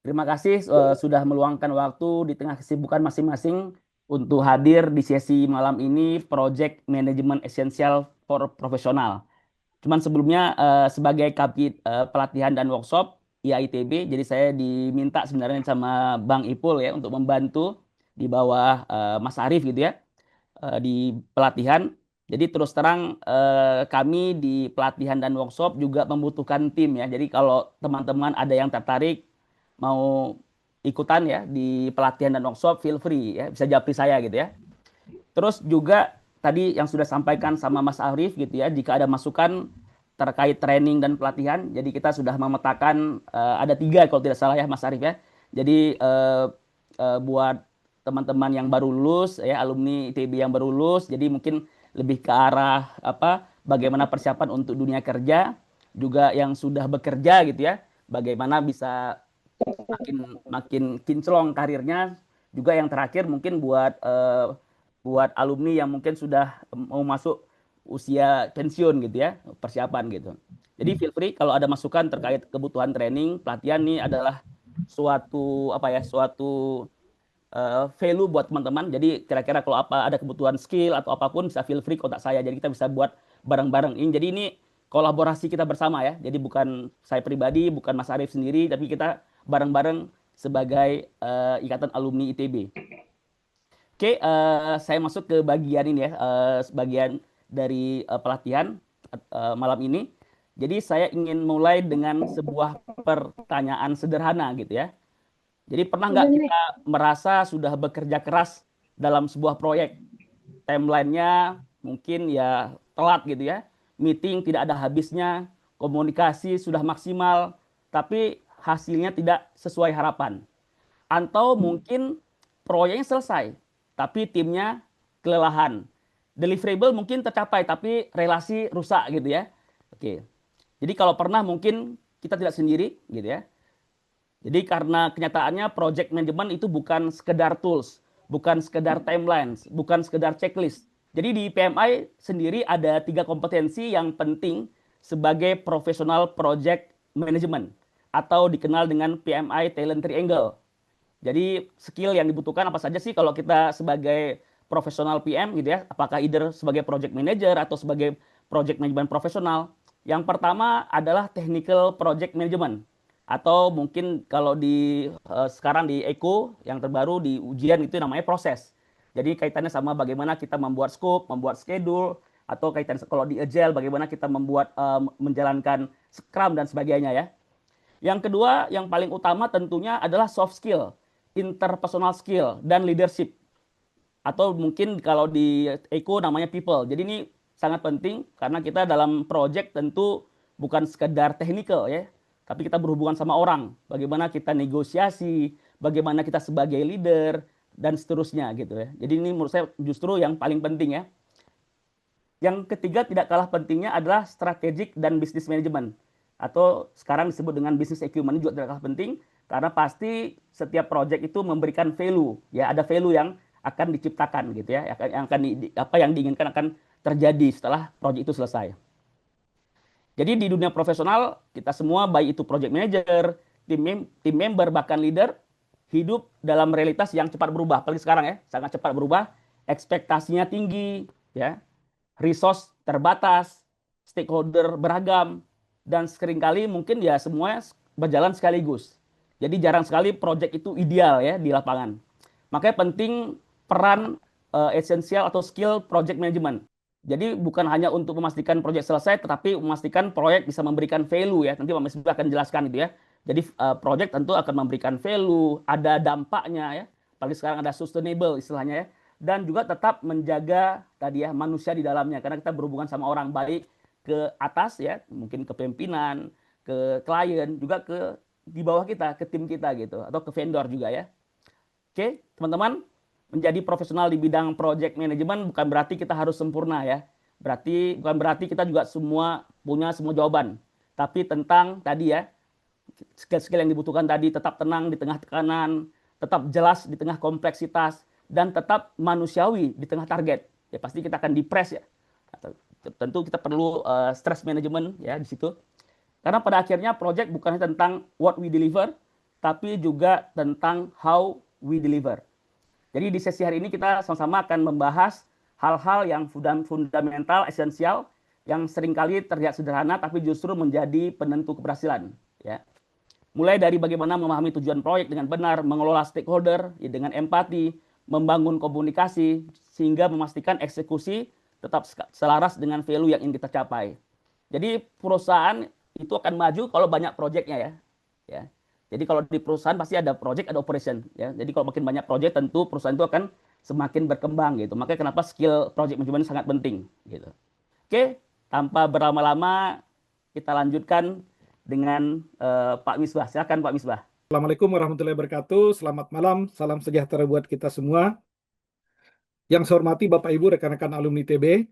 Terima kasih sudah meluangkan waktu di tengah kesibukan masing-masing untuk hadir di sesi malam ini Project Management Essential for Profesional. Cuman sebelumnya sebagai kabit pelatihan dan workshop IAITB, jadi saya diminta sebenarnya sama Bang Ipul ya untuk membantu di bawah Mas Arief gitu ya di pelatihan. Jadi terus terang kami di pelatihan dan workshop juga membutuhkan tim ya. Jadi kalau teman-teman ada yang tertarik mau ikutan ya di pelatihan dan workshop, feel free ya, bisa japri saya gitu ya. Terus juga tadi yang sudah sampaikan sama Mas Arief gitu ya, jika ada masukan terkait training dan pelatihan, jadi kita sudah memetakan ada tiga kalau tidak salah ya Mas Arief ya. Jadi buat teman-teman yang baru lulus ya, alumni ITB yang baru lulus, jadi mungkin lebih ke arah apa, bagaimana persiapan untuk dunia kerja, juga yang sudah bekerja gitu ya, bagaimana bisa makin makin kinclong karirnya, juga yang terakhir mungkin buat alumni yang mungkin sudah mau masuk usia pensiun gitu ya, persiapan gitu. Jadi feel free kalau ada masukan terkait kebutuhan training, pelatihan nih adalah suatu apa ya, suatu value buat teman-teman. Jadi kira-kira kalau apa ada kebutuhan skill atau apapun bisa feel free kontak saya. Jadi kita bisa buat bareng-bareng. Jadi ini kolaborasi kita bersama ya. Jadi bukan saya pribadi, bukan Mas Arief sendiri, tapi kita bareng-bareng sebagai Ikatan Alumni ITB. Oke, saya masuk ke bagian ini ya, bagian dari pelatihan malam ini. Jadi saya ingin mulai dengan sebuah pertanyaan sederhana gitu ya. Jadi pernah nggak Boleh. kita merasa sudah bekerja keras dalam sebuah proyek, timelinenya mungkin ya telat gitu ya, meeting tidak ada habisnya, komunikasi sudah maksimal, tapi hasilnya tidak sesuai harapan. Atau mungkin proyeknya selesai, tapi timnya kelelahan. Deliverable mungkin tercapai, tapi relasi rusak gitu ya. Oke. Jadi kalau pernah mungkin kita tidak sendiri gitu ya. Jadi karena kenyataannya project management itu bukan sekedar tools, bukan sekedar timelines, bukan sekedar checklist. Jadi di PMI sendiri ada tiga kompetensi yang penting sebagai profesional project management atau dikenal dengan PMI Talent Triangle. Jadi skill yang dibutuhkan apa saja sih kalau kita sebagai profesional PM gitu ya, apakah either sebagai project manager atau sebagai project management profesional. Yang pertama adalah technical project management atau mungkin kalau di sekarang di Eko yang terbaru di ujian itu namanya proses. Jadi kaitannya sama bagaimana kita membuat scope, membuat schedule atau kaitan kalau di Agile bagaimana kita membuat menjalankan Scrum dan sebagainya ya. Yang kedua, yang paling utama tentunya adalah soft skill, interpersonal skill, dan leadership. Atau mungkin kalau di Eko namanya people. Jadi ini sangat penting karena kita dalam project tentu bukan sekedar technical ya, tapi kita berhubungan sama orang. Bagaimana kita negosiasi, bagaimana kita sebagai leader, dan seterusnya gitu ya. Jadi ini menurut saya justru yang paling penting ya. Yang ketiga tidak kalah pentingnya adalah strategic dan business management atau sekarang disebut dengan business acumen juga tidak kalah penting karena pasti setiap project itu memberikan value ya, ada value yang akan diciptakan gitu ya, yang akan apa yang diinginkan akan terjadi setelah project itu selesai. Jadi di dunia profesional kita semua baik itu project manager, tim member bahkan leader hidup dalam realitas yang cepat berubah. Apalagi sekarang ya, sangat cepat berubah, ekspektasinya tinggi ya, resource terbatas, stakeholder beragam, dan seringkali mungkin ya semuanya berjalan sekaligus. Jadi jarang sekali project itu ideal ya di lapangan. Makanya penting peran esensial atau skill project management. Jadi bukan hanya untuk memastikan proyek selesai, tetapi memastikan proyek bisa memberikan value ya. Nanti Pak Mesbah akan jelaskan itu ya. Jadi proyek tentu akan memberikan value, ada dampaknya ya. Apalagi sekarang ada sustainable istilahnya ya. Dan juga tetap menjaga tadi ya manusia di dalamnya. Karena kita berhubungan sama orang baik ke atas ya, mungkin ke pimpinan, ke klien, juga ke di bawah kita, ke tim kita gitu. Atau ke vendor juga ya. Oke, teman-teman, menjadi profesional di bidang project management bukan berarti kita harus sempurna ya. Bukan berarti kita juga semua punya semua jawaban. Tapi tentang tadi ya, skill-skill yang dibutuhkan tadi tetap tenang di tengah tekanan, tetap jelas di tengah kompleksitas, dan tetap manusiawi di tengah target. Ya pasti kita akan depres ya. Tentu kita perlu stress management ya di situ. Karena pada akhirnya project bukan hanya tentang what we deliver, tapi juga tentang how we deliver. Jadi di sesi hari ini kita sama-sama akan membahas hal-hal yang fundamental, esensial, yang seringkali terlihat sederhana tapi justru menjadi penentu keberhasilan. Ya. Mulai dari bagaimana memahami tujuan proyek dengan benar, mengelola stakeholder ya, dengan empati, membangun komunikasi, sehingga memastikan eksekusi tetap selaras dengan value yang ingin kita capai. Jadi perusahaan itu akan maju kalau banyak proyeknya ya. Ya. Jadi kalau di perusahaan pasti ada project, ada operation. Ya. Jadi kalau makin banyak project, tentu perusahaan itu akan semakin berkembang gitu. Makanya kenapa skill project management sangat penting gitu. Oke, tanpa berlama-lama kita lanjutkan dengan Pak Misbah. Silakan Pak Misbah. Assalamualaikum warahmatullahi wabarakatuh. Selamat malam, salam sejahtera buat kita semua. Yang saya hormati Bapak Ibu rekan-rekan alumni TB,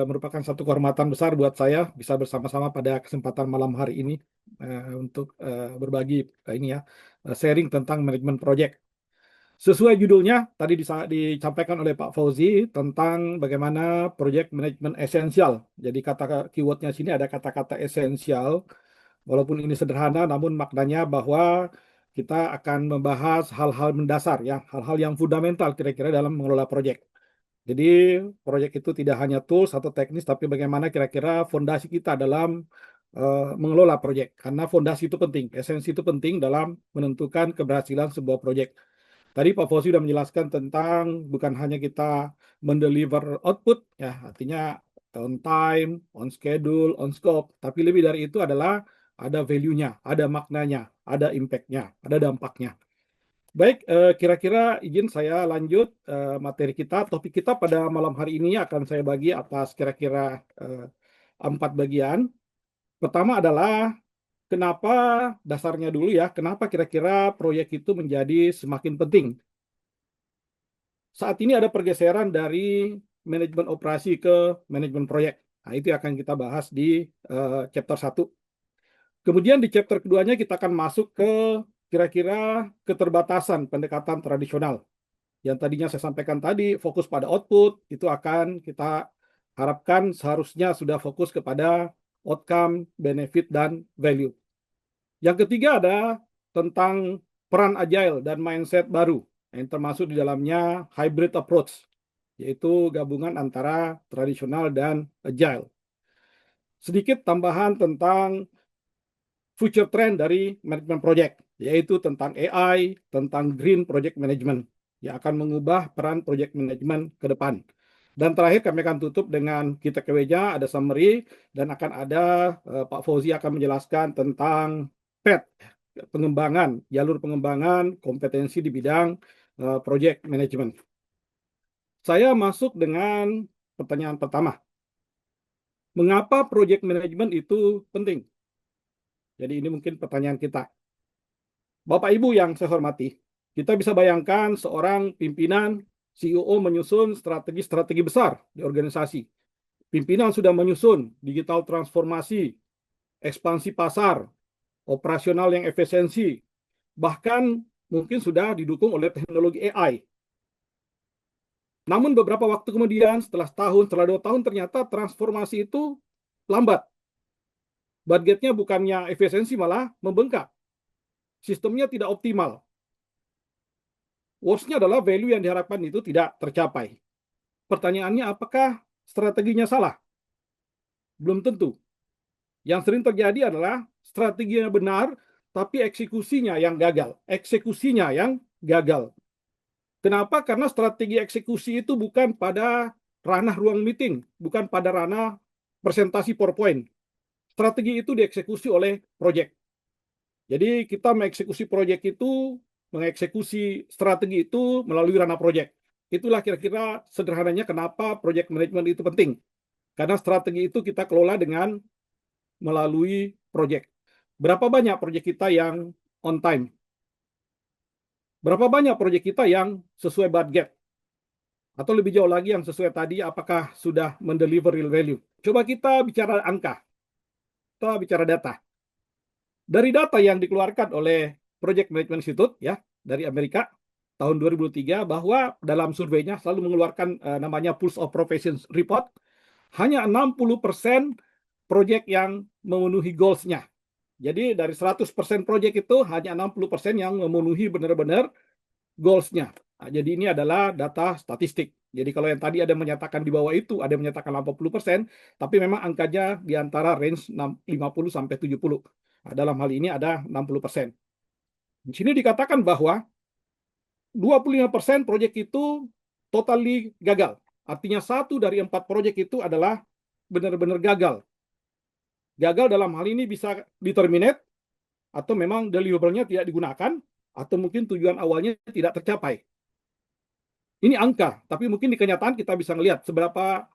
merupakan satu kehormatan besar buat saya bisa bersama-sama pada kesempatan malam hari ini untuk berbagi sharing tentang manajemen proyek. Sesuai judulnya tadi disampaikan oleh Pak Fauzi tentang bagaimana proyek manajemen esensial. Jadi kata keywordnya sini ada kata-kata esensial. Walaupun ini sederhana, namun maknanya bahwa kita akan membahas hal-hal mendasar, ya, hal-hal yang fundamental kira-kira dalam mengelola proyek. Jadi proyek itu tidak hanya tools atau teknis, tapi bagaimana kira-kira fondasi kita dalam mengelola proyek. Karena fondasi itu penting, esensi itu penting dalam menentukan keberhasilan sebuah proyek. Tadi Pak Fauzi sudah menjelaskan tentang bukan hanya kita mendeliver output, ya artinya on time, on schedule, on scope, tapi lebih dari itu adalah ada value-nya, ada maknanya, ada impact-nya, ada dampaknya. Baik, kira-kira izin saya lanjut materi kita. Topik kita pada malam hari ini akan saya bagi atas kira-kira 4 bagian. Pertama adalah kenapa, dasarnya dulu ya, kenapa kira-kira proyek itu menjadi semakin penting. Saat ini ada pergeseran dari manajemen operasi ke manajemen proyek. Nah, itu akan kita bahas di chapter 1. Kemudian di chapter keduanya kita akan masuk ke kira-kira keterbatasan pendekatan tradisional. Yang tadinya saya sampaikan tadi, fokus pada output, itu akan kita harapkan seharusnya sudah fokus kepada outcome, benefit, dan value. Yang ketiga ada tentang peran agile dan mindset baru, yang termasuk di dalamnya hybrid approach, yaitu gabungan antara tradisional dan agile. Sedikit tambahan tentang future trend dari manajemen project, yaitu tentang AI, tentang green project management, yang akan mengubah peran project management ke depan. Dan terakhir kami akan tutup dengan kita keweja, ada summary, dan akan ada Pak Fauzi akan menjelaskan tentang PET, pengembangan, jalur pengembangan kompetensi di bidang project management. Saya masuk dengan pertanyaan pertama. Mengapa project management itu penting? Jadi ini mungkin pertanyaan kita. Bapak Ibu yang saya hormati, kita bisa bayangkan seorang pimpinan CEO menyusun strategi-strategi besar di organisasi. Pimpinan sudah menyusun digital transformasi, ekspansi pasar, operasional yang efisiensi, bahkan mungkin sudah didukung oleh teknologi AI. Namun beberapa waktu kemudian, setelah setahun, setelah 2 tahun, ternyata transformasi itu lambat. Budgetnya bukannya efisiensi, malah membengkak. Sistemnya tidak optimal. Worst-nya adalah value yang diharapkan itu tidak tercapai. Pertanyaannya, apakah strateginya salah? Belum tentu. Yang sering terjadi adalah strateginya benar, tapi eksekusinya yang gagal. Eksekusinya yang gagal. Kenapa? Karena strategi eksekusi itu bukan pada ranah ruang meeting, bukan pada ranah presentasi PowerPoint. Strategi itu dieksekusi oleh proyek. Jadi kita mengeksekusi proyek itu, mengeksekusi strategi itu melalui ranah proyek. Itulah kira-kira sederhananya kenapa proyek manajemen itu penting. Karena strategi itu kita kelola dengan melalui proyek. Berapa banyak proyek kita yang on time? Berapa banyak proyek kita yang sesuai budget? Atau lebih jauh lagi yang sesuai tadi, apakah sudah mendeliver real value? Coba kita bicara angka. Kita bicara data. Dari data yang dikeluarkan oleh Project Management Institute ya dari Amerika tahun 2003, bahwa dalam surveinya selalu mengeluarkan namanya Pulse of Professions Report, hanya 60% proyek yang memenuhi goals-nya. Jadi dari 100% proyek itu hanya 60% yang memenuhi benar-benar goals-nya. Nah, jadi ini adalah data statistik. Jadi kalau yang tadi ada yang menyatakan di bawah itu, ada yang menyatakan 80%, tapi memang angkanya di antara range 50 sampai 70. Nah, dalam hal ini ada 60%. Di sini dikatakan bahwa 25% proyek itu totally gagal. Artinya 1 dari 4 proyek itu adalah benar-benar gagal. Gagal dalam hal ini bisa diterminate, atau memang deliverable-nya tidak digunakan, atau mungkin tujuan awalnya tidak tercapai. Ini angka, tapi mungkin di kenyataan kita bisa melihat seberapa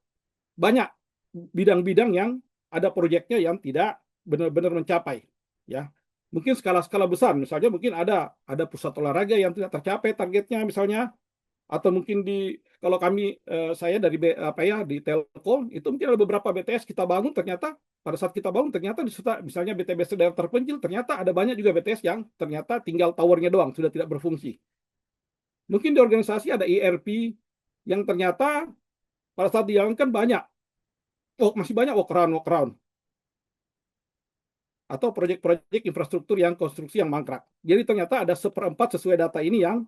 banyak bidang-bidang yang ada proyeknya yang tidak benar-benar mencapai. Ya, mungkin skala-skala besar, misalnya mungkin ada pusat olahraga yang tidak tercapai targetnya misalnya, atau mungkin kalau kami saya dari di Telkom itu mungkin ada beberapa BTS kita bangun, ternyata pada saat kita bangun ternyata misalnya BTS daerah terpencil, ternyata ada banyak juga BTS yang ternyata tinggal towernya doang, sudah tidak berfungsi. Mungkin di organisasi ada ERP yang ternyata pada saat dijalankan masih banyak workaround atau proyek-proyek infrastruktur yang konstruksi yang mangkrak. Jadi ternyata ada 1/4 sesuai data ini yang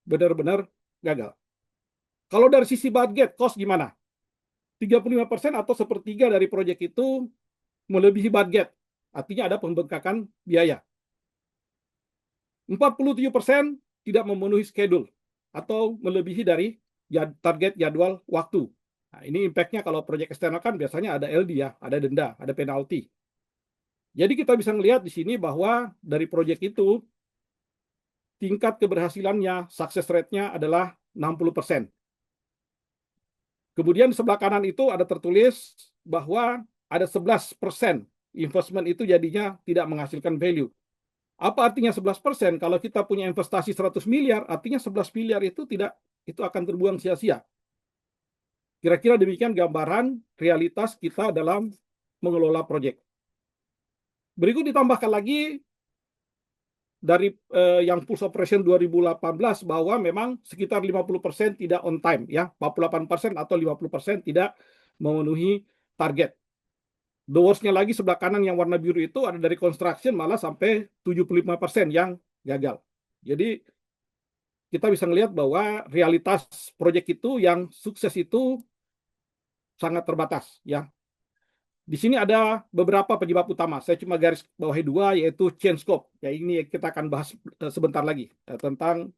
benar-benar gagal. Kalau dari sisi budget, cost gimana? 35% atau 1/3 dari proyek itu melebihi budget. Artinya ada pembengkakan biaya. 47% tidak memenuhi schedule atau melebihi dari target jadwal waktu. Nah, ini impact-nya kalau proyek eksternal kan biasanya ada LD ya, ada denda, ada penalti. Jadi kita bisa melihat di sini bahwa dari proyek itu tingkat keberhasilannya, success rate-nya adalah 60%. Kemudian di sebelah kanan itu ada tertulis bahwa ada 11% investment itu jadinya tidak menghasilkan value. Apa artinya 11%? Kalau kita punya investasi 100 miliar, artinya 11 miliar itu akan terbuang sia-sia. Kira-kira demikian gambaran realitas kita dalam mengelola proyek. Berikut ditambahkan lagi dari yang Pulse Operation 2018 bahwa memang sekitar 50% tidak on time ya, 48% atau 50% tidak memenuhi target. The worst-nya lagi sebelah kanan yang warna biru itu ada dari construction malah sampai 75% yang gagal. Jadi kita bisa melihat bahwa realitas proyek itu yang sukses itu sangat terbatas ya. Di sini ada beberapa penyebab utama. Saya cuma garis bawahi 2, yaitu change scope. Ya, ini kita akan bahas sebentar lagi tentang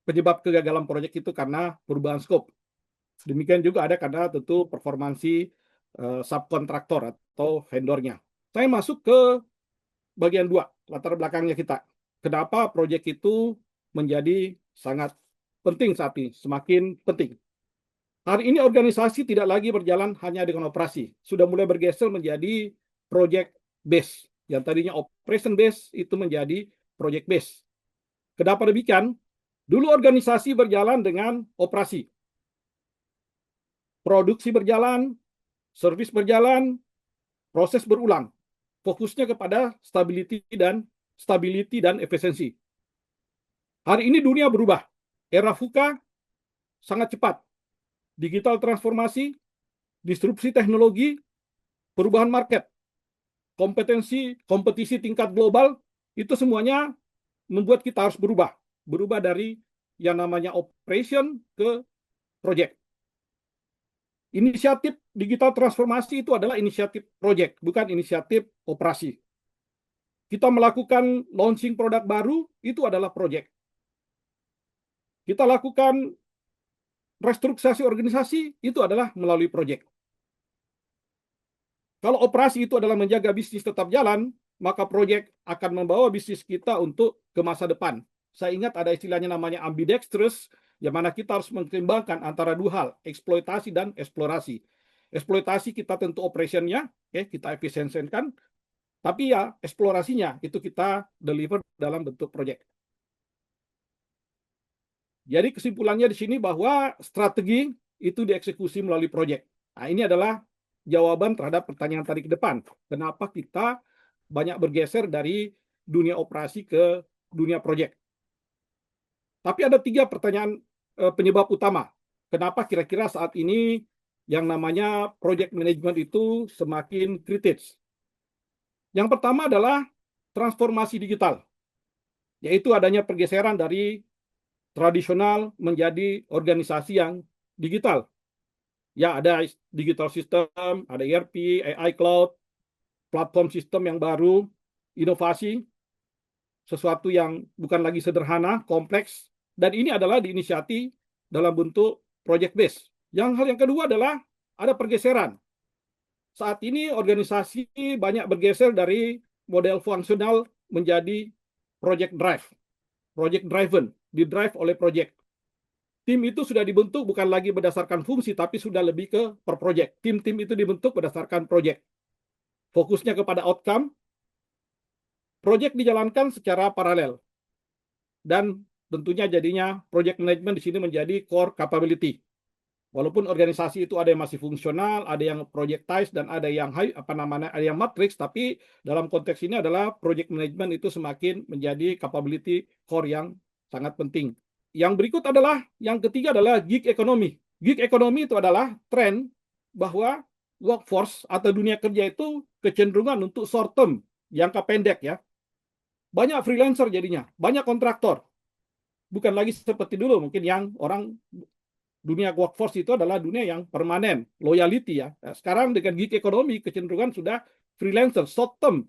penyebab kegagalan proyek itu karena perubahan scope. Demikian juga ada karena tentu performansi subkontraktor atau vendornya. Saya masuk ke bagian 2, latar belakangnya kita. Kenapa proyek itu menjadi sangat penting saat ini, semakin penting. Hari ini organisasi tidak lagi berjalan hanya dengan operasi. Sudah mulai bergeser menjadi project base. Yang tadinya operation base itu menjadi project base. Kenapa demikian? Dulu organisasi berjalan dengan operasi. Produksi berjalan, service berjalan, proses berulang. Fokusnya kepada stability dan efisiensi. Hari ini dunia berubah. Era VUCA sangat cepat. Digital transformasi, disrupsi teknologi, perubahan market, kompetisi tingkat global, itu semuanya membuat kita harus berubah dari yang namanya operation ke project. Inisiatif digital transformasi itu adalah inisiatif project, bukan inisiatif operasi. Kita melakukan launching produk baru, itu adalah project. Kita lakukan restrukturisasi organisasi, itu adalah melalui project. Kalau operasi itu adalah menjaga bisnis tetap jalan, maka proyek akan membawa bisnis kita untuk ke masa depan. Saya ingat ada istilahnya namanya ambidextrous, yang mana kita harus mengembangkan antara 2 hal, eksploitasi dan eksplorasi. Eksploitasi kita tentu operationnya, kita efisiensikan, tapi ya eksplorasinya itu kita deliver dalam bentuk proyek. Jadi kesimpulannya di sini bahwa strategi itu dieksekusi melalui proyek. Nah, ini adalah jawaban terhadap pertanyaan tadi ke depan. Kenapa kita banyak bergeser dari dunia operasi ke dunia proyek? Tapi ada 3 pertanyaan penyebab utama. Kenapa kira-kira saat ini yang namanya project management itu semakin kritis? Yang pertama adalah transformasi digital, yaitu adanya pergeseran dari tradisional menjadi organisasi yang digital. Ya, ada digital system, ada ERP, AI cloud, platform sistem yang baru, inovasi, sesuatu yang bukan lagi sederhana, kompleks, dan ini adalah diinisiasi dalam bentuk project base. Hal yang kedua adalah ada pergeseran. Saat ini organisasi banyak bergeser dari model fungsional menjadi project drive, project driven, di drive oleh project. Tim itu sudah dibentuk bukan lagi berdasarkan fungsi, tapi sudah lebih ke per project. Tim-tim itu dibentuk berdasarkan project. Fokusnya kepada outcome, project dijalankan secara paralel. Dan tentunya jadinya project management di sini menjadi core capability. Walaupun organisasi itu ada yang masih fungsional, ada yang projectized, dan ada yang ada yang matrix, tapi dalam konteks ini adalah project management itu semakin menjadi capability core yang sangat penting. Yang berikut adalah, yang ketiga adalah gig economy. Gig economy itu adalah tren bahwa workforce atau dunia kerja itu kecenderungan untuk short term, jangka pendek ya. Banyak freelancer jadinya, banyak kontraktor. Bukan lagi seperti dulu, mungkin yang orang dunia workforce itu adalah dunia yang permanen, loyalty ya. Sekarang dengan gig economy kecenderungan sudah freelancer, short term,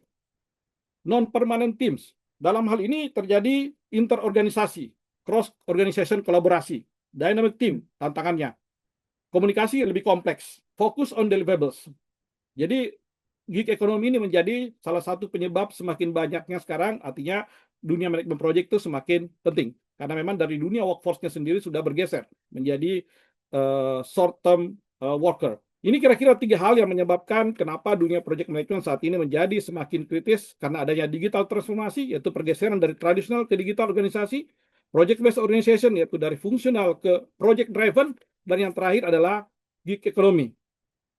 non-permanent teams. Dalam hal ini terjadi interorganisasi, cross organization kolaborasi, dynamic team tantangannya. Komunikasi lebih kompleks, fokus on deliverables. Jadi gig economy ini menjadi salah satu penyebab semakin banyaknya sekarang, artinya dunia manajemen project itu semakin penting. Karena memang dari dunia workforce-nya sendiri sudah bergeser menjadi short term worker. Ini kira-kira 3 hal yang menyebabkan kenapa dunia project management saat ini menjadi semakin kritis, karena adanya digital transformasi, yaitu pergeseran dari tradisional ke digital organisasi, project based organization, yaitu dari fungsional ke project driven, dan yang terakhir adalah gig economy,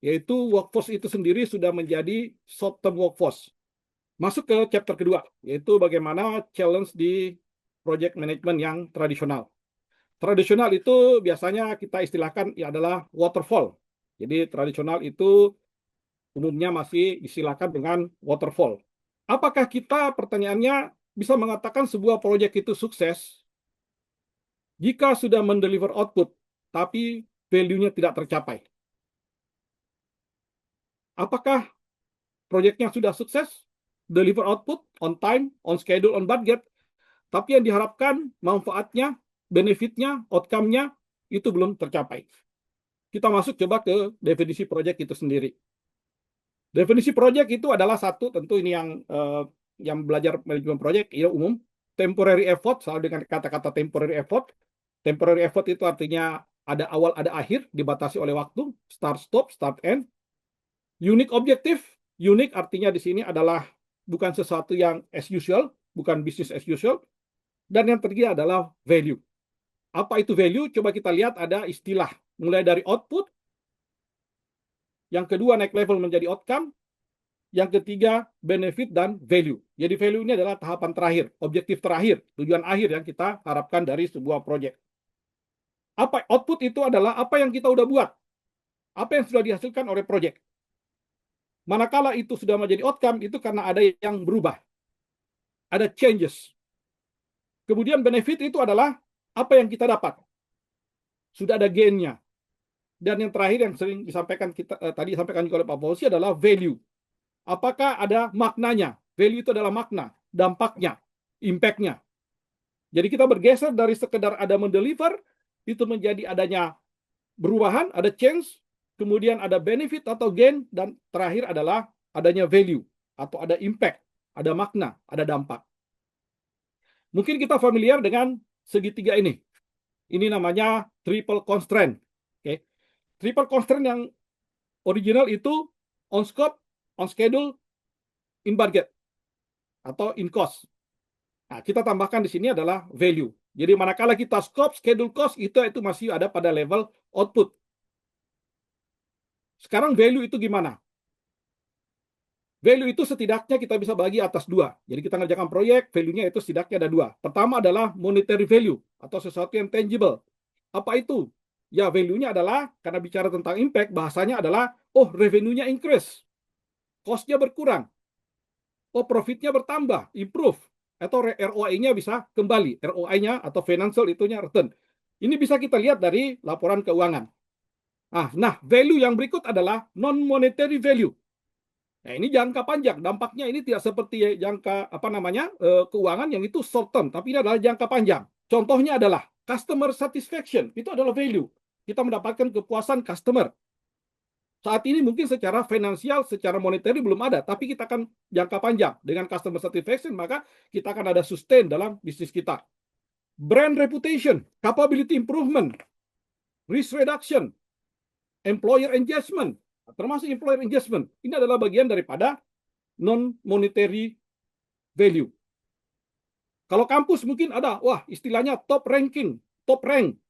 yaitu workforce itu sendiri sudah menjadi short term workforce. Masuk ke chapter kedua, yaitu bagaimana challenge di project management yang tradisional. Tradisional itu biasanya kita istilahkan ya adalah waterfall. Jadi tradisional itu umumnya masih istilahkan dengan waterfall. Apakah kita, pertanyaannya, bisa mengatakan sebuah proyek itu sukses jika sudah mendeliver output tapi value-nya tidak tercapai? Apakah proyeknya sudah sukses, deliver output on time, on schedule, on budget, tapi yang diharapkan manfaatnya, benefitnya, outcome-nya itu belum tercapai? Kita masuk coba ke definisi project itu sendiri. Definisi project itu adalah satu, tentu ini yang belajar manajemen project ya umum, temporary effort, selalu dengan kata-kata temporary effort. Temporary effort itu artinya ada awal, ada akhir, dibatasi oleh waktu, start stop, start end. Unique objective, unique artinya di sini adalah bukan sesuatu yang as usual, bukan business as usual. Dan yang ketiga adalah value. Apa itu value? Coba kita lihat, ada istilah mulai dari output, yang kedua naik level menjadi outcome, yang ketiga benefit dan value. Jadi value ini adalah tahapan terakhir, objektif terakhir, tujuan akhir yang kita harapkan dari sebuah proyek. Apa output itu adalah apa yang kita udah buat, apa yang sudah dihasilkan oleh proyek. Manakala itu sudah menjadi outcome, itu karena ada yang berubah, ada changes. Kemudian benefit itu adalah apa yang kita dapat, sudah ada gain-nya. Dan yang terakhir yang sering disampaikan tadi disampaikan oleh Pak Fauzi adalah value. Apakah ada maknanya? Value itu adalah makna, dampaknya, impact-nya. Jadi kita bergeser dari sekedar ada mendeliver, itu menjadi adanya perubahan, ada change, kemudian ada benefit atau gain, dan terakhir adalah adanya value atau ada impact, ada makna, ada dampak. Mungkin kita familiar dengan segitiga ini. Ini namanya triple constraint. Oke. Triple constraint yang original itu on scope, on schedule, in budget, atau in cost. Nah, kita tambahkan di sini adalah value. Jadi manakala kita scope, schedule, cost, itu masih ada pada level output. Sekarang value itu gimana? Value itu setidaknya kita bisa bagi atas 2. Jadi kita ngerjakan proyek, value-nya itu setidaknya ada 2. Pertama adalah monetary value, atau sesuatu yang tangible. Apa itu? Ya, value-nya adalah, karena bicara tentang impact, bahasanya adalah, oh, revenue-nya increase, cost-nya berkurang. oh profitnya bertambah, improve, atau ROI-nya bisa kembali, ROI-nya atau financial itunya return. Ini bisa kita lihat dari laporan keuangan. Nah, value yang berikut adalah non-monetary value. Nah, ini jangka panjang. Dampaknya ini tidak seperti jangka keuangan yang itu short term, tapi ini adalah jangka panjang. Contohnya adalah customer satisfaction. Itu adalah value. Kita mendapatkan kepuasan customer. Saat ini mungkin secara finansial, secara monetary belum ada, tapi kita akan jangka panjang dengan customer satisfaction, maka kita akan ada sustain dalam bisnis kita. Brand reputation, capability improvement, risk reduction, employer engagement, termasuk employer engagement. Ini adalah bagian daripada non-monetary value. Kalau kampus mungkin ada, wah istilahnya top ranking, top rank,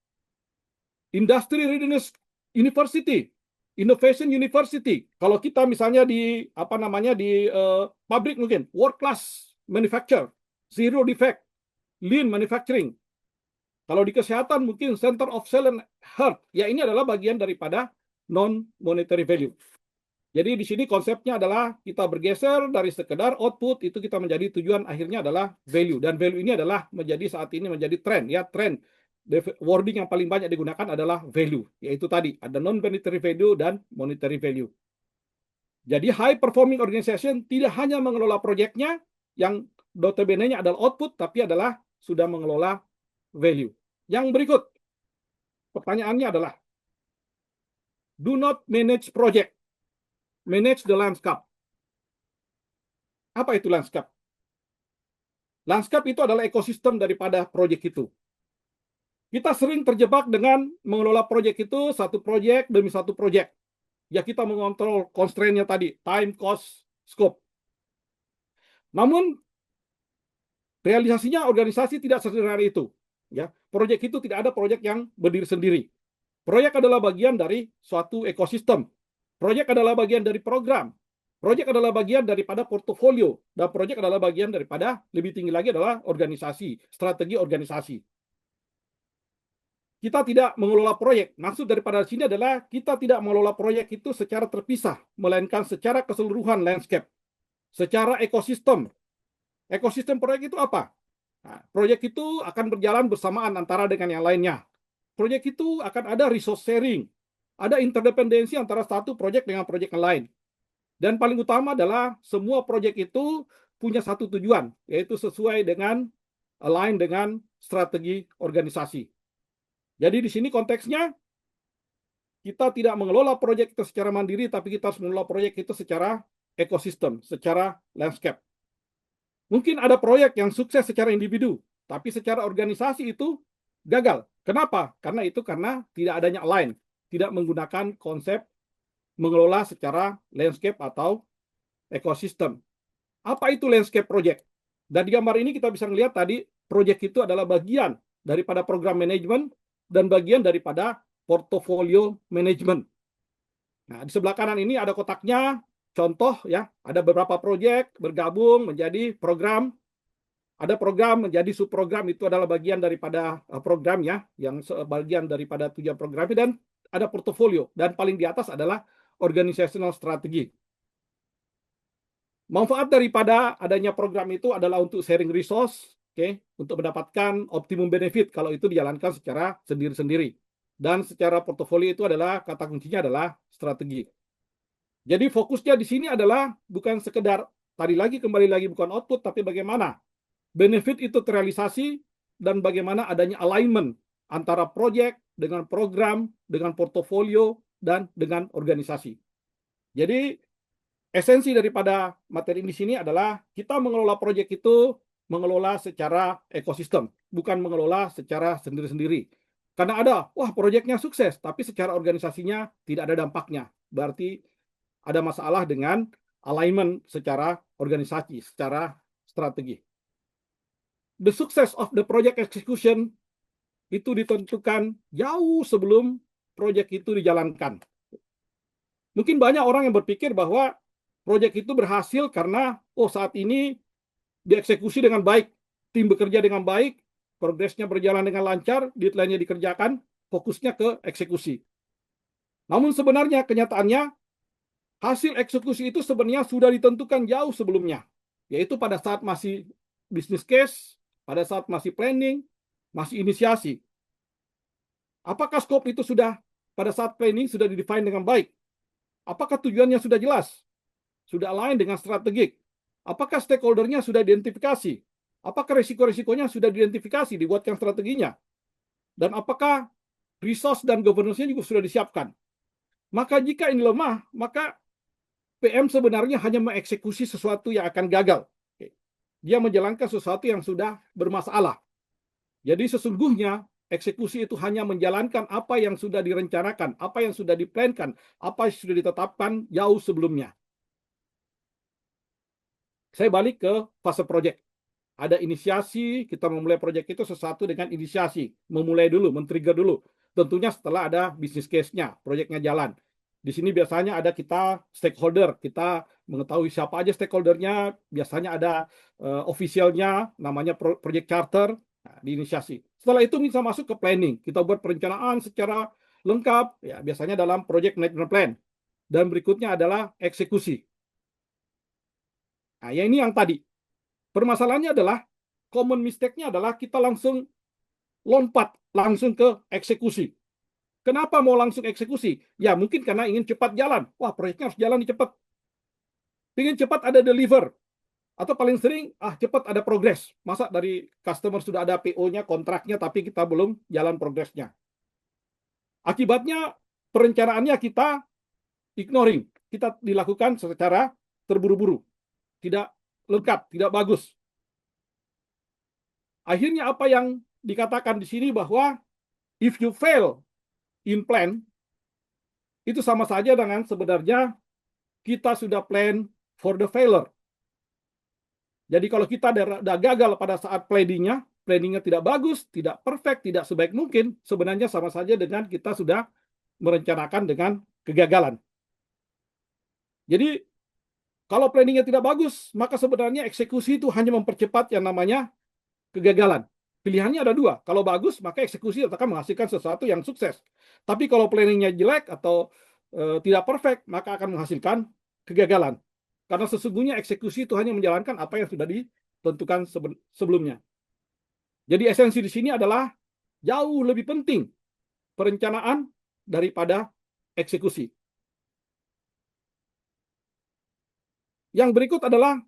industry readiness university, innovation university. Kalau kita misalnya di pabrik mungkin world class manufacture, zero defect, lean manufacturing. Kalau di kesehatan mungkin center of cell and health. Ya ini adalah bagian daripada non monetary value. Jadi di sini konsepnya adalah kita bergeser dari sekedar output, itu kita menjadi tujuan akhirnya adalah value. Dan value ini adalah menjadi saat ini menjadi tren. Ya, tren. Wording yang paling banyak digunakan adalah value. Yaitu tadi, ada non-monetary value dan monetary value. Jadi high performing organization tidak hanya mengelola proyeknya, yang notabene-nya adalah output, tapi adalah sudah mengelola value. Yang berikut, pertanyaannya adalah, do not manage project. Manage the landscape. Apa itu landscape? Landscape itu adalah ekosistem daripada proyek itu. Kita sering terjebak dengan mengelola proyek itu satu proyek demi satu proyek. Ya kita mengontrol constraint-nya tadi, time, cost, scope. Namun realisasinya organisasi tidak sesederhana itu. Ya, proyek itu tidak ada proyek yang berdiri sendiri. Proyek adalah bagian dari suatu ekosistem. Proyek adalah bagian dari program. Proyek adalah bagian daripada portofolio. Dan proyek adalah bagian daripada, lebih tinggi lagi adalah organisasi, strategi organisasi. Kita tidak mengelola proyek. Maksud daripada sini adalah kita tidak mengelola proyek itu secara terpisah, melainkan secara keseluruhan landscape. Secara ekosistem. Ekosistem proyek itu apa? Nah, proyek itu akan berjalan bersamaan antara dengan yang lainnya. Proyek itu akan ada resource sharing. Ada interdependensi antara satu proyek dengan proyek yang lain. Dan paling utama adalah semua proyek itu punya satu tujuan, yaitu sesuai dengan align dengan strategi organisasi. Jadi di sini konteksnya kita tidak mengelola proyek itu secara mandiri, tapi kita harus mengelola proyek itu secara ekosistem, secara landscape. Mungkin ada proyek yang sukses secara individu, tapi secara organisasi itu gagal. Kenapa? Karena tidak adanya align, tidak menggunakan konsep mengelola secara landscape atau ekosistem. Apa itu landscape project? Dan di gambar ini kita bisa melihat tadi project itu adalah bagian daripada program manajemen dan bagian daripada portfolio management. Nah, di sebelah kanan ini ada kotaknya, contoh ya, ada beberapa project bergabung menjadi program. Ada program menjadi subprogram, itu adalah bagian daripada program ya, yang bagian daripada tujuan program, dan ada portofolio, dan paling di atas adalah organizational strategy. Manfaat daripada adanya program itu adalah untuk sharing resource, untuk mendapatkan optimum benefit kalau itu dijalankan secara sendiri-sendiri. Dan secara portofolio itu adalah kata kuncinya adalah strategi. Jadi fokusnya di sini adalah bukan sekedar kembali lagi bukan output, tapi bagaimana benefit itu terrealisasi dan bagaimana adanya alignment antara proyek dengan program, dengan portofolio, dan dengan organisasi. Jadi esensi daripada materi di sini adalah kita mengelola proyek itu mengelola secara ekosistem, bukan mengelola secara sendiri-sendiri. Karena ada, proyeknya sukses, tapi secara organisasinya tidak ada dampaknya. Berarti ada masalah dengan alignment secara organisasi, secara strategi. The success of the project execution itu ditentukan jauh sebelum proyek itu dijalankan. Mungkin banyak orang yang berpikir bahwa proyek itu berhasil karena saat ini dieksekusi dengan baik, tim bekerja dengan baik, progresnya berjalan dengan lancar, deadline-nya dikerjakan, fokusnya ke eksekusi. Namun sebenarnya kenyataannya hasil eksekusi itu sebenarnya sudah ditentukan jauh sebelumnya. yaitu pada saat masih business case, pada saat masih planning, masih inisiasi. Apakah scope itu sudah pada saat planning sudah didefine dengan baik? Apakah tujuannya sudah jelas? Sudah align dengan strategik? Apakah stakeholdernya sudah identifikasi? Apakah risiko-risikonya sudah diidentifikasi, dibuatkan strateginya? Dan apakah resource dan governance-nya juga sudah disiapkan? Maka jika ini lemah, maka PM sebenarnya hanya mengeksekusi sesuatu yang akan gagal. Dia menjalankan sesuatu yang sudah bermasalah. Jadi sesungguhnya eksekusi itu hanya menjalankan apa yang sudah direncanakan, apa yang sudah diplankan, apa yang sudah ditetapkan jauh sebelumnya. Saya balik ke fase project. Ada inisiasi, kita memulai project itu sesuatu dengan inisiasi. Memulai dulu, men-trigger dulu. Tentunya setelah ada business case-nya, projectnya jalan. Di sini biasanya ada kita stakeholder, kita mengetahui siapa aja stakeholdernya, biasanya ada officialnya, namanya project charter, diinisiasi. Setelah itu bisa masuk ke planning, kita buat perencanaan secara lengkap, ya biasanya dalam project management plan. Dan berikutnya adalah eksekusi. Nah, ya ini yang tadi. Permasalahannya adalah, common mistake-nya adalah kita langsung lompat, langsung ke eksekusi. Kenapa mau langsung eksekusi? Ya mungkin karena ingin cepat jalan. Wah, proyeknya harus jalan cepat. Ingin cepat ada deliver. Atau paling sering, cepat ada progres. Masa dari customer sudah ada PO-nya, kontraknya, tapi kita belum jalan progresnya. Akibatnya, perencanaannya kita ignoring. Kita dilakukan secara terburu-buru. Tidak lengkap, tidak bagus. Akhirnya apa yang dikatakan di sini bahwa if you fail in plan, itu sama saja dengan sebenarnya kita sudah plan for the failure. Jadi kalau kita sudah gagal pada saat planningnya tidak bagus, tidak perfect, tidak sebaik mungkin, sebenarnya sama saja dengan kita sudah merencanakan dengan kegagalan. Jadi kalau planningnya tidak bagus, maka sebenarnya eksekusi itu hanya mempercepat yang namanya kegagalan. Pilihannya ada dua. Kalau bagus, maka eksekusi akan menghasilkan sesuatu yang sukses. Tapi kalau planningnya jelek atau tidak perfect, maka akan menghasilkan kegagalan. Karena sesungguhnya eksekusi itu hanya menjalankan apa yang sudah ditentukan sebelumnya. Jadi esensi di sini adalah jauh lebih penting perencanaan daripada eksekusi. Yang berikut adalah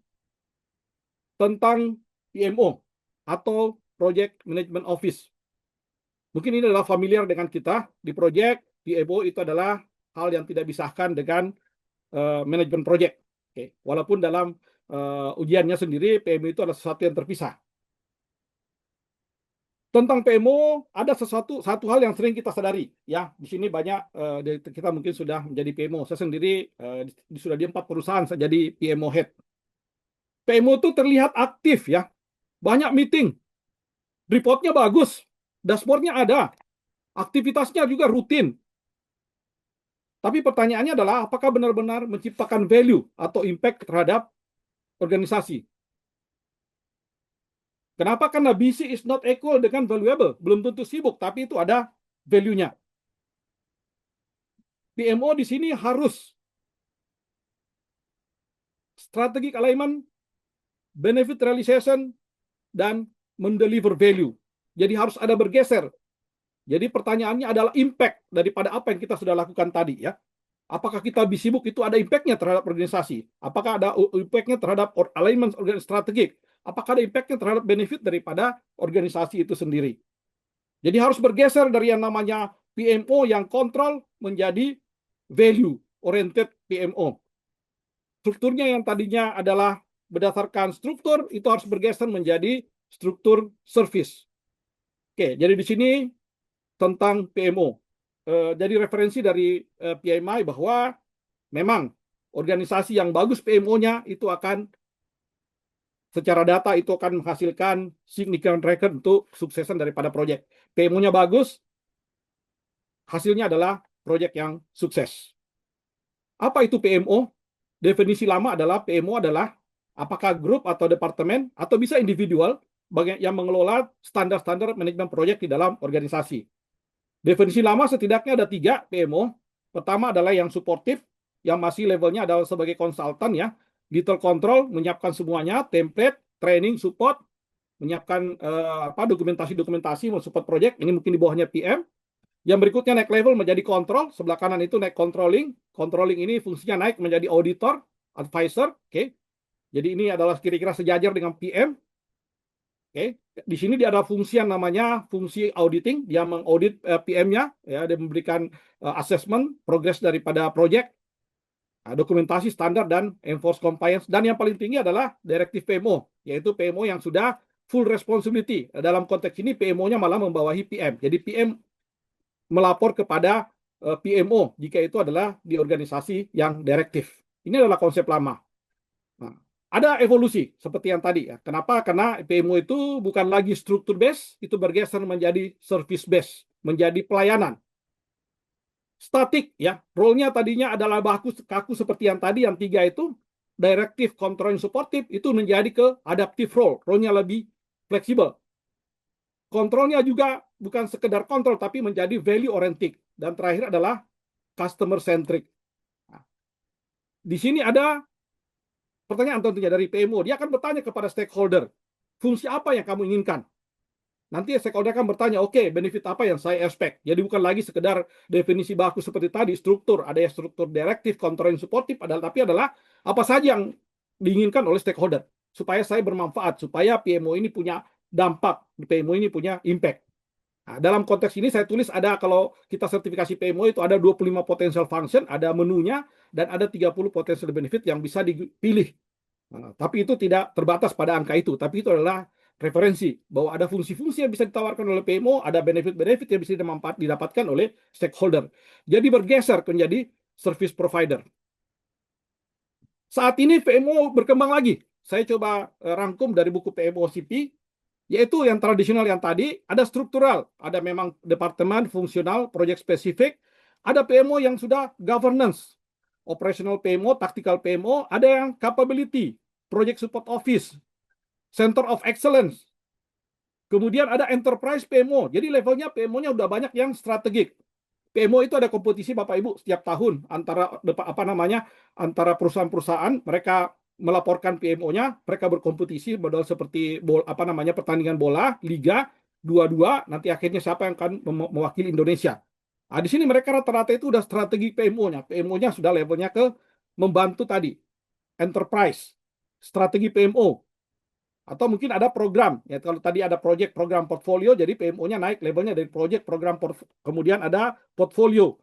tentang PMO atau Project Management Office. Mungkin ini adalah familiar dengan kita di project. PMO itu adalah hal yang tidak disahkan dengan manajemen project. Walaupun dalam ujiannya sendiri PMO itu adalah sesuatu yang terpisah. Tentang PMO ada satu hal yang sering kita sadari, ya di sini banyak kita mungkin sudah menjadi PMO. Saya sendiri sudah di 4 perusahaan saya jadi PMO head. PMO itu terlihat aktif, ya, banyak meeting, reportnya bagus, dashboardnya ada, aktivitasnya juga rutin. Tapi pertanyaannya adalah apakah benar-benar menciptakan value atau impact terhadap organisasi? Kenapa? Karena busy is not equal dengan valuable. Belum tentu sibuk, tapi itu ada value-nya. PMO di sini harus strategic alignment, benefit realization, dan mendeliver value. Jadi harus ada bergeser. Jadi pertanyaannya adalah impact daripada apa yang kita sudah lakukan tadi, ya. Apakah kita sibuk itu ada impact-nya terhadap organisasi? Apakah ada impact-nya terhadap alignment strategik? Apakah ada impact-nya terhadap benefit daripada organisasi itu sendiri? Jadi harus bergeser dari yang namanya PMO yang kontrol menjadi value oriented PMO. Strukturnya yang tadinya adalah berdasarkan struktur, itu harus bergeser menjadi struktur service. Oke, jadi di sini tentang PMO. Jadi referensi dari PMI bahwa memang organisasi yang bagus PMO-nya itu akan secara data itu akan menghasilkan significant record untuk suksesan daripada proyek. PMO-nya bagus, hasilnya adalah proyek yang sukses. Apa itu PMO? Definisi lama adalah PMO adalah apakah grup atau departemen atau bisa individual yang mengelola standar-standar manajemen proyek di dalam organisasi. Definisi lama setidaknya ada 3 PMO. Pertama adalah yang suportif, yang masih levelnya adalah sebagai konsultan, ya. detail control, menyiapkan semuanya, template, training, support, menyiapkan dokumentasi-dokumentasi mensupport project. Ini mungkin di bawahnya PM. Yang berikutnya naik level menjadi kontrol, sebelah kanan itu naik controlling. Controlling ini fungsinya naik menjadi auditor, advisor, oke. Jadi ini adalah kira-kira sejajar dengan PM. Oke, di sini dia ada fungsi yang namanya fungsi auditing, dia mengaudit PM-nya, ya, dia memberikan assessment progress daripada project, dokumentasi standar dan enforce compliance, dan yang paling tinggi adalah directive PMO, yaitu PMO yang sudah full responsibility. Dalam konteks ini PMO-nya malah membawahi PM. Jadi PM melapor kepada PMO jika itu adalah di organisasi yang direktif. Ini adalah konsep lama. Nah, ada evolusi seperti yang tadi ya. Kenapa? Karena PMO itu bukan lagi struktur base, itu bergeser menjadi service base, menjadi pelayanan. Statik ya, role-nya tadinya adalah kaku seperti yang tadi, yang 3 itu directive, controlling, supportive, itu menjadi ke adaptive role, role-nya lebih fleksibel. Kontrolnya juga bukan sekedar kontrol, tapi menjadi value oriented. Dan terakhir adalah customer centric. Nah, di sini ada pertanyaan tentunya dari PMO. Dia akan bertanya kepada stakeholder, fungsi apa yang kamu inginkan? Nanti stakeholder akan bertanya, oke, benefit apa yang saya expect? Jadi bukan lagi sekedar definisi baku seperti tadi, struktur. Ada yang struktur direktif, controlling, supportive, tapi adalah apa saja yang diinginkan oleh stakeholder. Supaya saya bermanfaat, supaya PMO ini punya dampak, PMO ini punya impact. Nah, dalam konteks ini saya tulis ada, kalau kita sertifikasi PMO itu ada 25 potential function, ada menunya, dan ada 30 potential benefit yang bisa dipilih. Nah, tapi itu tidak terbatas pada angka itu, tapi itu adalah referensi bahwa ada fungsi-fungsi yang bisa ditawarkan oleh PMO, ada benefit-benefit yang bisa didapatkan oleh stakeholder. Jadi bergeser menjadi service provider. Saat ini PMO berkembang lagi. Saya coba rangkum dari buku PMO CP, yaitu yang tradisional yang tadi, ada struktural, ada memang departemen, fungsional, project spesifik, ada PMO yang sudah governance, operational PMO, tactical PMO, ada yang capability, project support office, center of excellence, kemudian ada enterprise PMO, jadi levelnya PMO-nya udah banyak yang strategik. PMO itu ada kompetisi Bapak Ibu setiap tahun antara antara perusahaan-perusahaan, mereka melaporkan PMO-nya, mereka berkompetisi modal seperti pertandingan bola, liga, dua-dua, nanti akhirnya siapa yang akan mewakili Indonesia. Nah, di sini mereka rata-rata itu udah strategi PMO-nya. PMO-nya sudah levelnya ke membantu tadi, enterprise, strategi PMO, atau mungkin ada program ya, kalau tadi ada project program portfolio, jadi PMO-nya naik levelnya dari project program kemudian ada portfolio.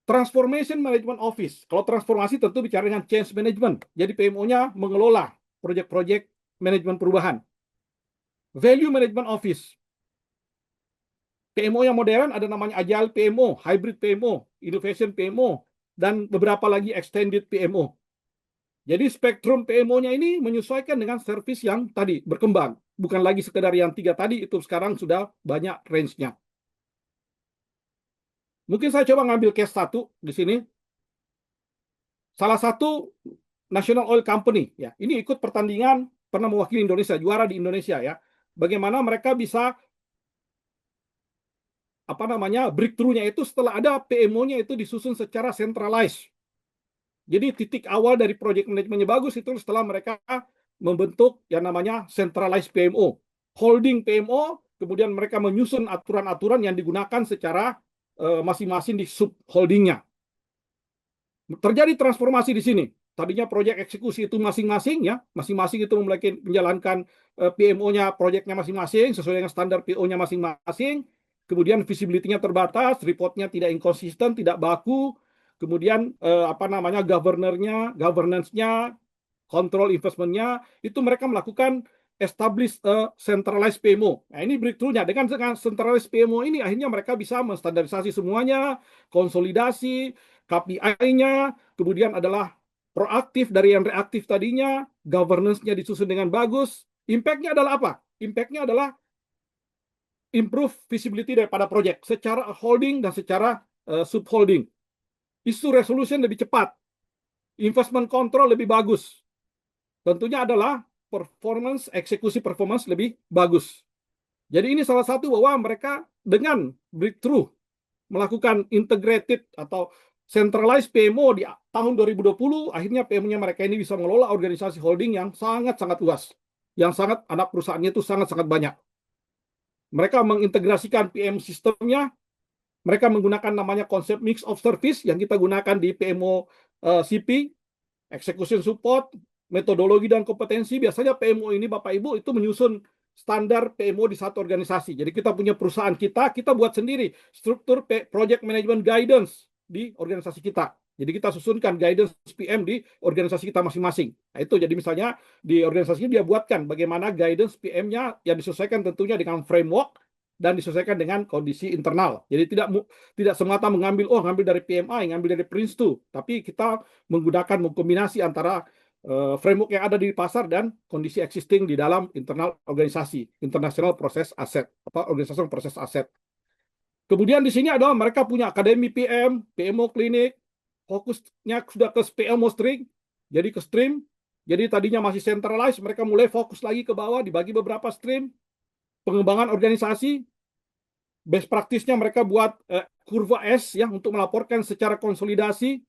Transformation Management Office, kalau transformasi tentu bicara dengan change management, jadi PMO-nya mengelola project-project manajemen perubahan. Value Management Office, PMO yang modern ada namanya Agile PMO, Hybrid PMO, Innovation PMO, dan beberapa lagi Extended PMO. Jadi spektrum PMO-nya ini menyesuaikan dengan service yang tadi berkembang. Bukan lagi sekedar yang 3 tadi, itu sekarang sudah banyak range-nya. Mungkin saya coba ngambil case 1 di sini. Salah satu National Oil Company, ya, ini ikut pertandingan, pernah mewakili Indonesia, juara di Indonesia ya. Bagaimana mereka bisa breakthrough-nya itu setelah ada PMO-nya itu disusun secara centralized. Jadi titik awal dari project manajemennya bagus itu setelah mereka membentuk yang namanya centralized PMO, holding PMO, kemudian mereka menyusun aturan-aturan yang digunakan secara masing-masing di sub holdingnya. Terjadi transformasi di sini. Tadinya proyek eksekusi itu masing-masing ya, masing-masing itu menjalankan PMO-nya, proyeknya masing-masing sesuai dengan standar PO-nya masing-masing. Kemudian visibility-nya terbatas, report-nya tidak inkonsisten, tidak baku. Kemudian governance-nya, control investment-nya, itu mereka melakukan establish centralized PMO. Nah, ini breakthrough-nya. Dengan centralized PMO ini akhirnya mereka bisa menstandarisasi semuanya, konsolidasi, KPI-nya, kemudian adalah proaktif dari yang reaktif tadinya, governance-nya disusun dengan bagus. Impact-nya adalah apa? Impact-nya adalah improve visibility daripada project secara holding dan secara subholding. Isu resolution lebih cepat, investment control lebih bagus. Tentunya adalah eksekusi performance lebih bagus. Jadi ini salah satu bahwa mereka dengan breakthrough melakukan integrated atau centralized PMO di tahun 2020, akhirnya PMO-nya mereka ini bisa mengelola organisasi holding yang sangat-sangat luas, yang sangat anak perusahaannya itu sangat-sangat banyak. Mereka mengintegrasikan PM sistemnya, mereka menggunakan namanya konsep mix of service yang kita gunakan di PMO CP, execution support, metodologi dan kompetensi. Biasanya PMO ini Bapak Ibu itu menyusun standar PMO di satu organisasi. Jadi kita punya perusahaan kita buat sendiri struktur project management guidance di organisasi kita. Jadi kita susunkan guidance PM di organisasi kita masing-masing. Nah itu jadi misalnya di organisasi dia buatkan bagaimana guidance PM-nya yang disesuaikan tentunya dengan framework dan disesuaikan dengan kondisi internal. Jadi tidak semata ngambil dari PMI, ngambil dari Prince2, tapi kita mengkombinasi antara framework yang ada di pasar dan kondisi existing di dalam internal organisasi, international process asset, organisasi proses aset. Kemudian di sini adalah mereka punya akademi PM, PMO klinik, fokusnya sudah ke PMO string, jadi ke stream. Jadi tadinya masih centralized, mereka mulai fokus lagi ke bawah, dibagi beberapa stream. Pengembangan organisasi, best practice-nya mereka buat kurva S ya untuk melaporkan secara konsolidasi.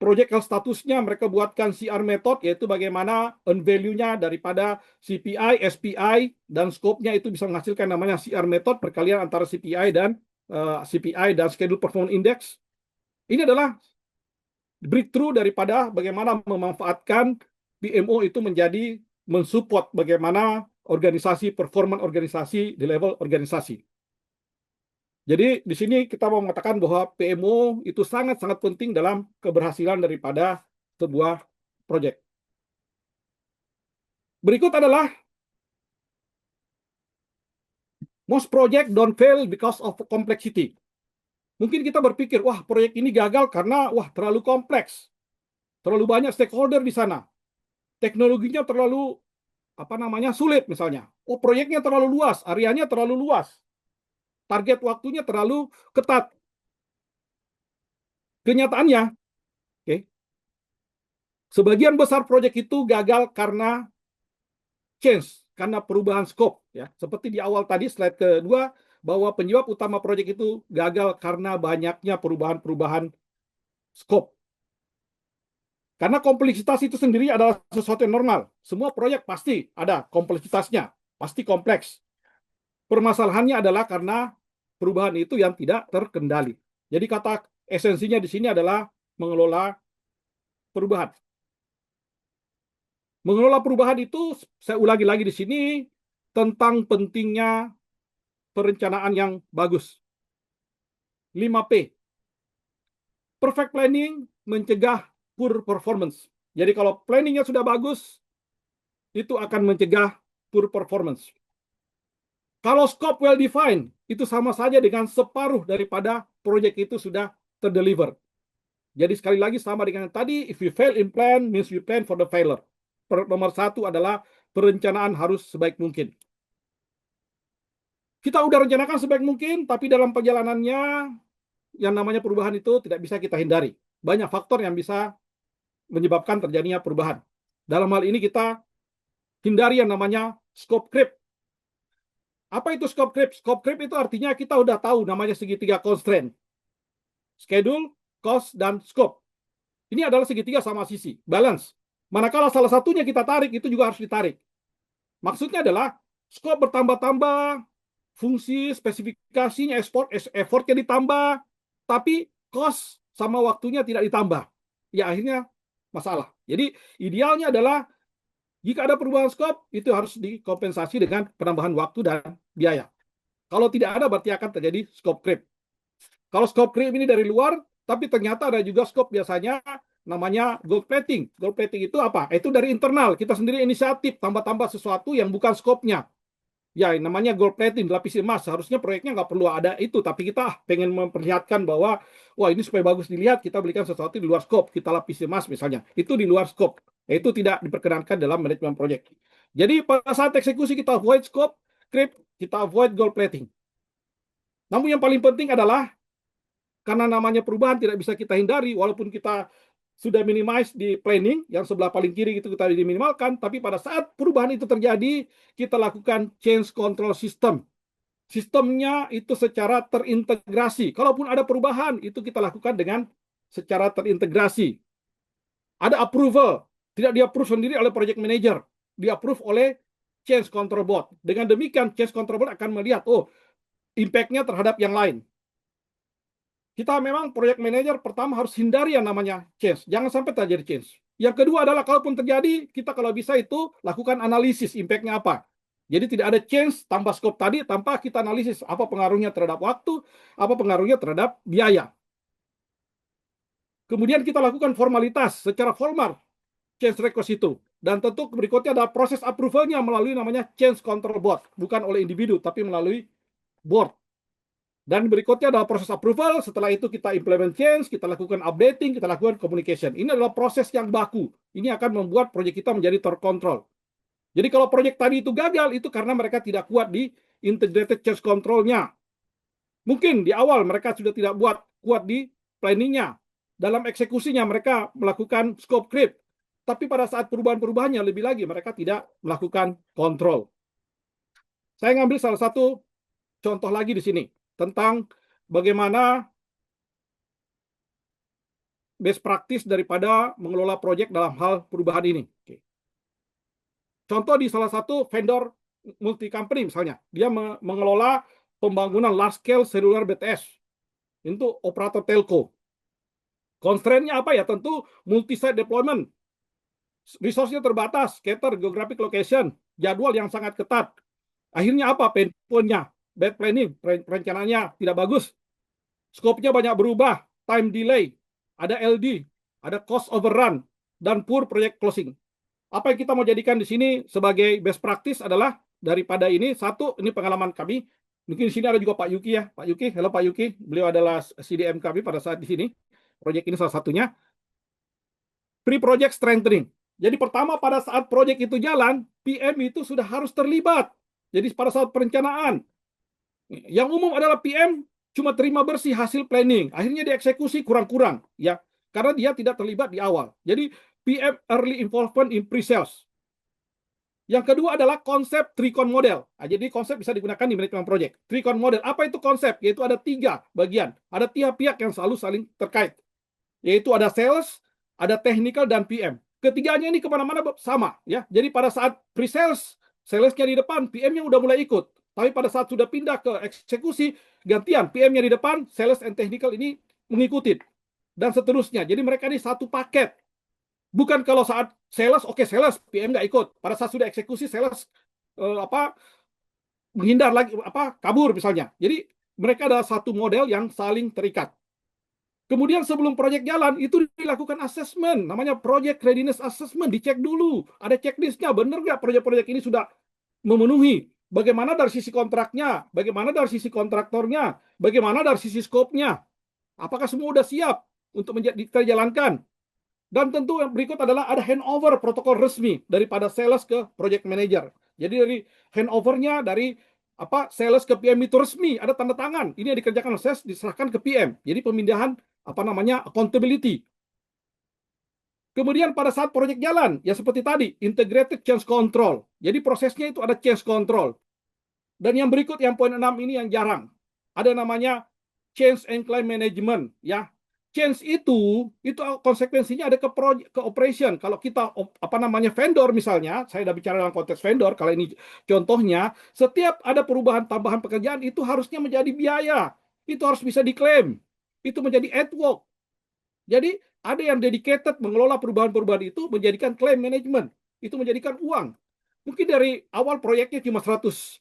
Project health statusnya mereka buatkan CR method, yaitu bagaimana earn value-nya daripada CPI, SPI, dan scope-nya itu bisa menghasilkan namanya CR method, perkalian antara CPI dan Schedule Performance Index. Ini adalah breakthrough daripada bagaimana memanfaatkan PMO itu menjadi mensupport bagaimana organisasi, performan organisasi di level organisasi. Jadi di sini kita mau mengatakan bahwa PMO itu sangat-sangat penting dalam keberhasilan daripada sebuah proyek. Berikut adalah most project don't fail because of complexity. Mungkin kita berpikir, wah proyek ini gagal karena terlalu kompleks, terlalu banyak stakeholder di sana, teknologinya terlalu sulit misalnya. Oh proyeknya terlalu luas, areanya terlalu luas, target waktunya terlalu ketat. Kenyataannya, sebagian besar proyek itu gagal karena change, karena perubahan scope. Ya. Seperti di awal tadi, slide kedua, bahwa penyebab utama proyek itu gagal karena banyaknya perubahan-perubahan scope. Karena kompleksitas itu sendiri adalah sesuatu yang normal. Semua proyek pasti ada kompleksitasnya, pasti kompleks. Permasalahannya adalah karena perubahan itu yang tidak terkendali. Jadi kata esensinya di sini adalah mengelola perubahan. Mengelola perubahan itu, saya ulangi lagi di sini, tentang pentingnya perencanaan yang bagus. 5P. Perfect planning mencegah poor performance. Jadi kalau planningnya sudah bagus, itu akan mencegah poor performance. Kalau scope well defined, itu sama saja dengan separuh daripada proyek itu sudah terdeliver. Jadi sekali lagi sama dengan tadi, if you fail in plan, means you plan for the failure. Nomor satu adalah perencanaan harus sebaik mungkin. Kita udah rencanakan sebaik mungkin, tapi dalam perjalanannya yang namanya perubahan itu tidak bisa kita hindari. Banyak faktor yang bisa menyebabkan terjadinya perubahan. Dalam hal ini kita hindari yang namanya scope creep. Apa itu scope creep? Scope creep itu artinya kita udah tahu namanya segitiga constraint. Schedule, cost, dan scope. Ini adalah segitiga sama sisi, balance. Manakala salah satunya kita tarik, itu juga harus ditarik. Maksudnya adalah scope bertambah-tambah, fungsi, spesifikasinya, effortnya ditambah, tapi cost sama waktunya tidak ditambah. Ya akhirnya masalah. Jadi idealnya adalah jika ada perubahan scope, itu harus dikompensasi dengan penambahan waktu dan biaya. Kalau tidak ada, berarti akan terjadi scope creep. Kalau scope creep ini dari luar, tapi ternyata ada juga scope biasanya namanya gold plating. Gold plating itu apa? Itu dari internal. Kita sendiri inisiatif, tambah-tambah sesuatu yang bukan scope-nya. Ya, namanya gold plating, dilapisi emas. Harusnya proyeknya nggak perlu ada itu, tapi kita pengen memperlihatkan bahwa, wah ini supaya bagus dilihat, kita belikan sesuatu di luar scope, kita lapisi emas misalnya. Itu di luar scope. Itu tidak diperkenankan dalam manajemen proyek. Jadi pada saat eksekusi kita avoid scope creep, kita avoid gold plating. Namun yang paling penting adalah, karena namanya perubahan tidak bisa kita hindari, walaupun kita sudah minimize di planning, yang sebelah paling kiri itu kita diminimalkan, tapi pada saat perubahan itu terjadi, kita lakukan change control system. Sistemnya itu secara terintegrasi. Kalaupun ada perubahan, itu kita lakukan dengan secara terintegrasi. Ada approval, tidak di-approve sendiri oleh project manager, di-approve oleh change control board. Dengan demikian, change control board akan melihat, oh, impact-nya terhadap yang lain. Kita memang project manager pertama harus hindari yang namanya change. Jangan sampai terjadi change. Yang kedua adalah kalaupun terjadi, kita kalau bisa itu lakukan analisis impact-nya apa. Jadi tidak ada change tanpa scope tadi, tanpa kita analisis apa pengaruhnya terhadap waktu, apa pengaruhnya terhadap biaya. Kemudian kita lakukan formalitas secara formal change request itu. Dan tentu berikutnya ada proses approval-nya melalui namanya change control board. Bukan oleh individu, tapi melalui board. Dan berikutnya adalah proses approval. Setelah itu kita implement change, kita lakukan updating, kita lakukan communication. Ini adalah proses yang baku. Ini akan membuat proyek kita menjadi terkontrol. Jadi kalau proyek tadi itu gagal, itu karena mereka tidak kuat di integrated change control-nya. Mungkin di awal mereka sudah tidak kuat di planning-nya. Dalam eksekusinya mereka melakukan scope creep. Tapi pada saat perubahan-perubahannya lebih lagi mereka tidak melakukan kontrol. Saya ngambil salah satu contoh lagi di sini tentang bagaimana best practice daripada mengelola proyek dalam hal perubahan ini. Contoh di salah satu vendor multi company misalnya, dia mengelola pembangunan large scale cellular BTS untuk operator telco. Constraint-nya apa ya? Tentu multi-site deployment. Resource-nya terbatas, scatter, geographic location, jadwal yang sangat ketat. Akhirnya apa? Pain point-nya, bad planning, perencanaannya tidak bagus. Scope-nya banyak berubah, time delay, ada LD, ada cost overrun, dan poor project closing. Apa yang kita mau jadikan di sini sebagai best practice adalah daripada ini, satu, ini pengalaman kami. Mungkin di sini ada juga Pak Yuki ya. Pak Yuki, halo Pak Yuki. Beliau adalah CDM kami pada saat di sini. Proyek ini salah satunya. Pre-project strengthening. Jadi pertama pada saat proyek itu jalan, PM itu sudah harus terlibat. Jadi pada saat perencanaan, yang umum adalah PM cuma terima bersih hasil planning. Akhirnya dieksekusi kurang-kurang, ya, karena dia tidak terlibat di awal. Jadi PM early involvement in pre-sales. Yang kedua adalah konsep tricon model. Nah, jadi konsep bisa digunakan di manajemen project. Tricon model, apa itu konsep? Yaitu ada 3 bagian. Ada tiap pihak yang selalu saling terkait. Yaitu ada sales, ada technical, dan PM. Ketiganya ini kemana-mana sama. Ya. Jadi pada saat pre-sales, salesnya di depan, PM-nya udah mulai ikut. Tapi pada saat sudah pindah ke eksekusi, gantian, PM-nya di depan, sales and technical ini mengikuti. Dan seterusnya. Jadi mereka ini satu paket. Bukan kalau saat sales, oke, sales, PM nggak ikut. Pada saat sudah eksekusi, sales menghindar lagi, kabur misalnya. Jadi mereka adalah satu model yang saling terikat. Kemudian sebelum proyek jalan, itu dilakukan assessment. Namanya project readiness assessment. Dicek dulu. Ada checklistnya. Benar nggak proyek-proyek ini sudah memenuhi? Bagaimana dari sisi kontraknya? Bagaimana dari sisi kontraktornya? Bagaimana dari sisi skopnya? Apakah semua sudah siap untuk dijalankan? Dan tentu yang berikut adalah ada handover protokol resmi daripada sales ke project manager. Jadi dari handovernya dari sales ke PM itu resmi, ada tanda tangan. Ini yang dikerjakan oleh sales diserahkan ke PM. Jadi pemindahan accountability. Kemudian pada saat proyek jalan, ya seperti tadi, integrated change control. Jadi prosesnya itu ada change control. Dan yang berikut yang poin 6 ini yang jarang. Ada namanya change and claim management, ya. Change itu konsekuensinya ada ke operation. Kalau kita vendor misalnya, saya sudah bicara dalam konteks vendor, kalau ini contohnya, setiap ada perubahan tambahan pekerjaan itu harusnya menjadi biaya. Itu harus bisa diklaim. Itu menjadi ad hoc. Jadi ada yang dedicated mengelola perubahan-perubahan itu menjadikan claim management. Itu menjadikan uang. Mungkin dari awal proyeknya cuma 100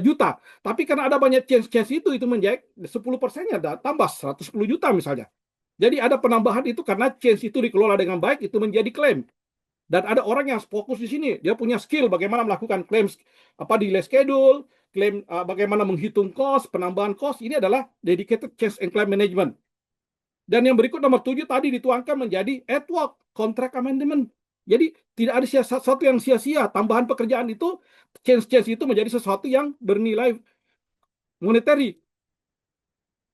juta. Tapi karena ada banyak change itu menjadi 10%-nya tambah 110 juta misalnya. Jadi ada penambahan itu karena change itu dikelola dengan baik, itu menjadi klaim. Dan ada orang yang fokus di sini, dia punya skill bagaimana melakukan klaim, delay schedule, klaim bagaimana menghitung cost, penambahan cost. Ini adalah dedicated change and claim management. Dan yang berikut nomor 7 tadi dituangkan menjadi ad hoc contract amendment. Jadi tidak ada sesuatu yang sia-sia. Tambahan pekerjaan itu, change itu menjadi sesuatu yang bernilai monetary.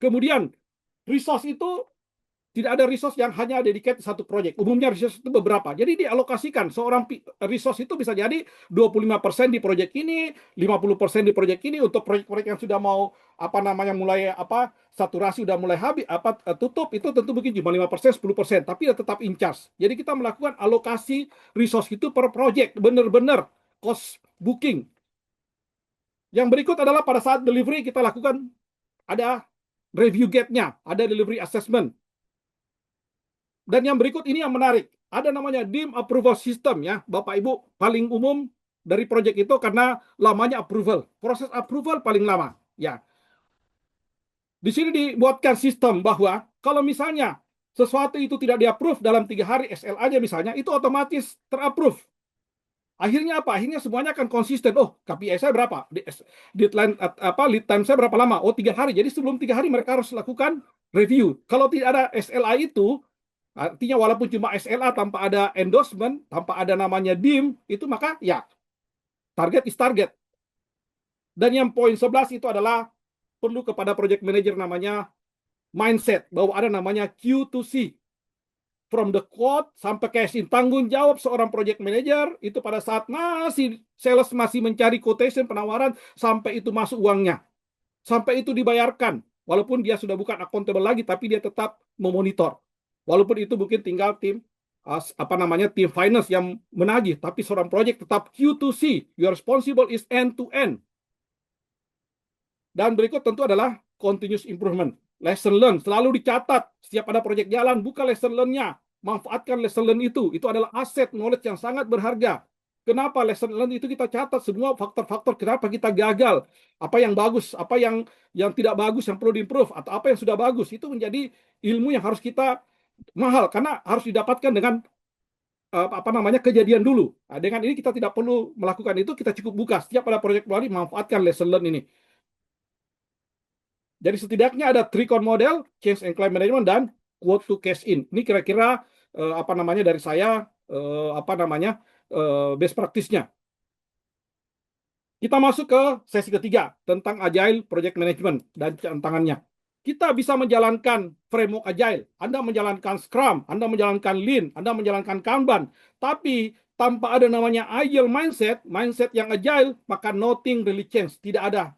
Kemudian resource itu Tidak ada resource yang hanya dedicated satu proyek. Umumnya resource itu beberapa. Jadi dialokasikan. Seorang resource itu bisa jadi 25% di proyek ini, 50% di proyek ini untuk proyek-proyek yang sudah mau mulai saturasi udah mulai habis tutup, itu tentu mungkin cuma 5%, 10%, tapi ya tetap in charge. Jadi kita melakukan alokasi resource itu per proyek, benar-benar cost booking. Yang berikut adalah pada saat delivery kita lakukan ada review gate-nya, ada delivery assessment. Dan yang berikut ini yang menarik. Ada namanya DIM approval system ya, Bapak Ibu, paling umum dari proyek itu karena lamanya approval. Proses approval paling lama. Ya. Di sini dibuatkan sistem bahwa kalau misalnya sesuatu itu tidak di-approve dalam 3 hari SLA-nya misalnya, itu otomatis ter-approve. Akhirnya apa? Akhirnya semuanya akan konsisten. Oh, KPI saya berapa? Deadline lead time saya berapa lama? Oh, 3 hari. Jadi sebelum 3 hari mereka harus lakukan review. Kalau tidak ada SLA itu, artinya walaupun cuma SLA tanpa ada endorsement, tanpa ada namanya DIM, itu maka ya target is target. Dan yang poin 11 itu adalah perlu kepada project manager namanya mindset, bahwa ada namanya Q2C. From the quote sampai cash in. Tanggung jawab seorang project manager itu pada saat sales masih mencari quotation, penawaran, sampai itu masuk uangnya. Sampai itu dibayarkan. Walaupun dia sudah bukan accountable lagi, tapi dia tetap memonitor. Walaupun itu mungkin tinggal tim tim finance yang menagih, tapi seorang project tetap Q2C, your responsible is end to end. Dan berikut tentu adalah continuous improvement, lesson learn, selalu dicatat. Setiap ada project jalan, buka lesson learn-nya, manfaatkan lesson learn itu adalah aset knowledge yang sangat berharga. Kenapa lesson learn itu kita catat semua faktor-faktor kenapa kita gagal, apa yang bagus, apa yang tidak bagus yang perlu diimprove, atau apa yang sudah bagus, itu menjadi ilmu yang harus kita mahal karena harus didapatkan dengan kejadian dulu. Nah, dengan ini kita tidak perlu melakukan itu, kita cukup buka setiap ada proyek baru, manfaatkan lesson learn ini. Jadi setidaknya ada tricon model, change and claim management, dan quote to cash in. Ini kira-kira dari saya best practice-nya. Kita masuk ke sesi ketiga tentang agile project management dan tantangannya. Kita bisa menjalankan framework agile. Anda menjalankan Scrum, Anda menjalankan Lean, Anda menjalankan Kanban, tapi tanpa ada namanya agile mindset yang agile, maka nothing really change. Tidak ada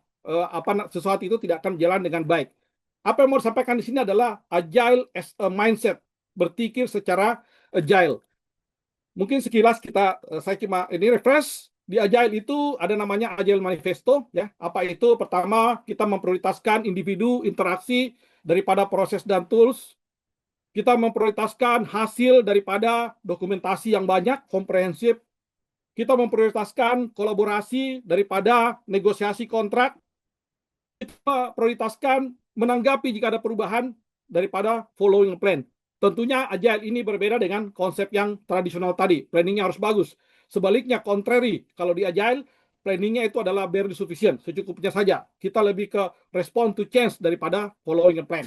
sesuatu itu tidak akan berjalan dengan baik. Apa yang mau disampaikan di sini adalah agile as a mindset, berpikir secara agile. Mungkin sekilas saya cuma ini refresh. Di Agile itu ada namanya Agile Manifesto, ya. Apa itu? Pertama, kita memprioritaskan individu, interaksi daripada proses dan tools. Kita memprioritaskan hasil daripada dokumentasi yang banyak, komprehensif. Kita memprioritaskan kolaborasi daripada negosiasi kontrak. Kita prioritaskan menanggapi jika ada perubahan daripada following plan. Tentunya Agile ini berbeda dengan konsep yang tradisional tadi. Planningnya harus bagus. Sebaliknya, contrary, kalau di Agile, planningnya itu adalah barely sufficient, secukupnya saja. Kita lebih ke respond to change daripada following a plan.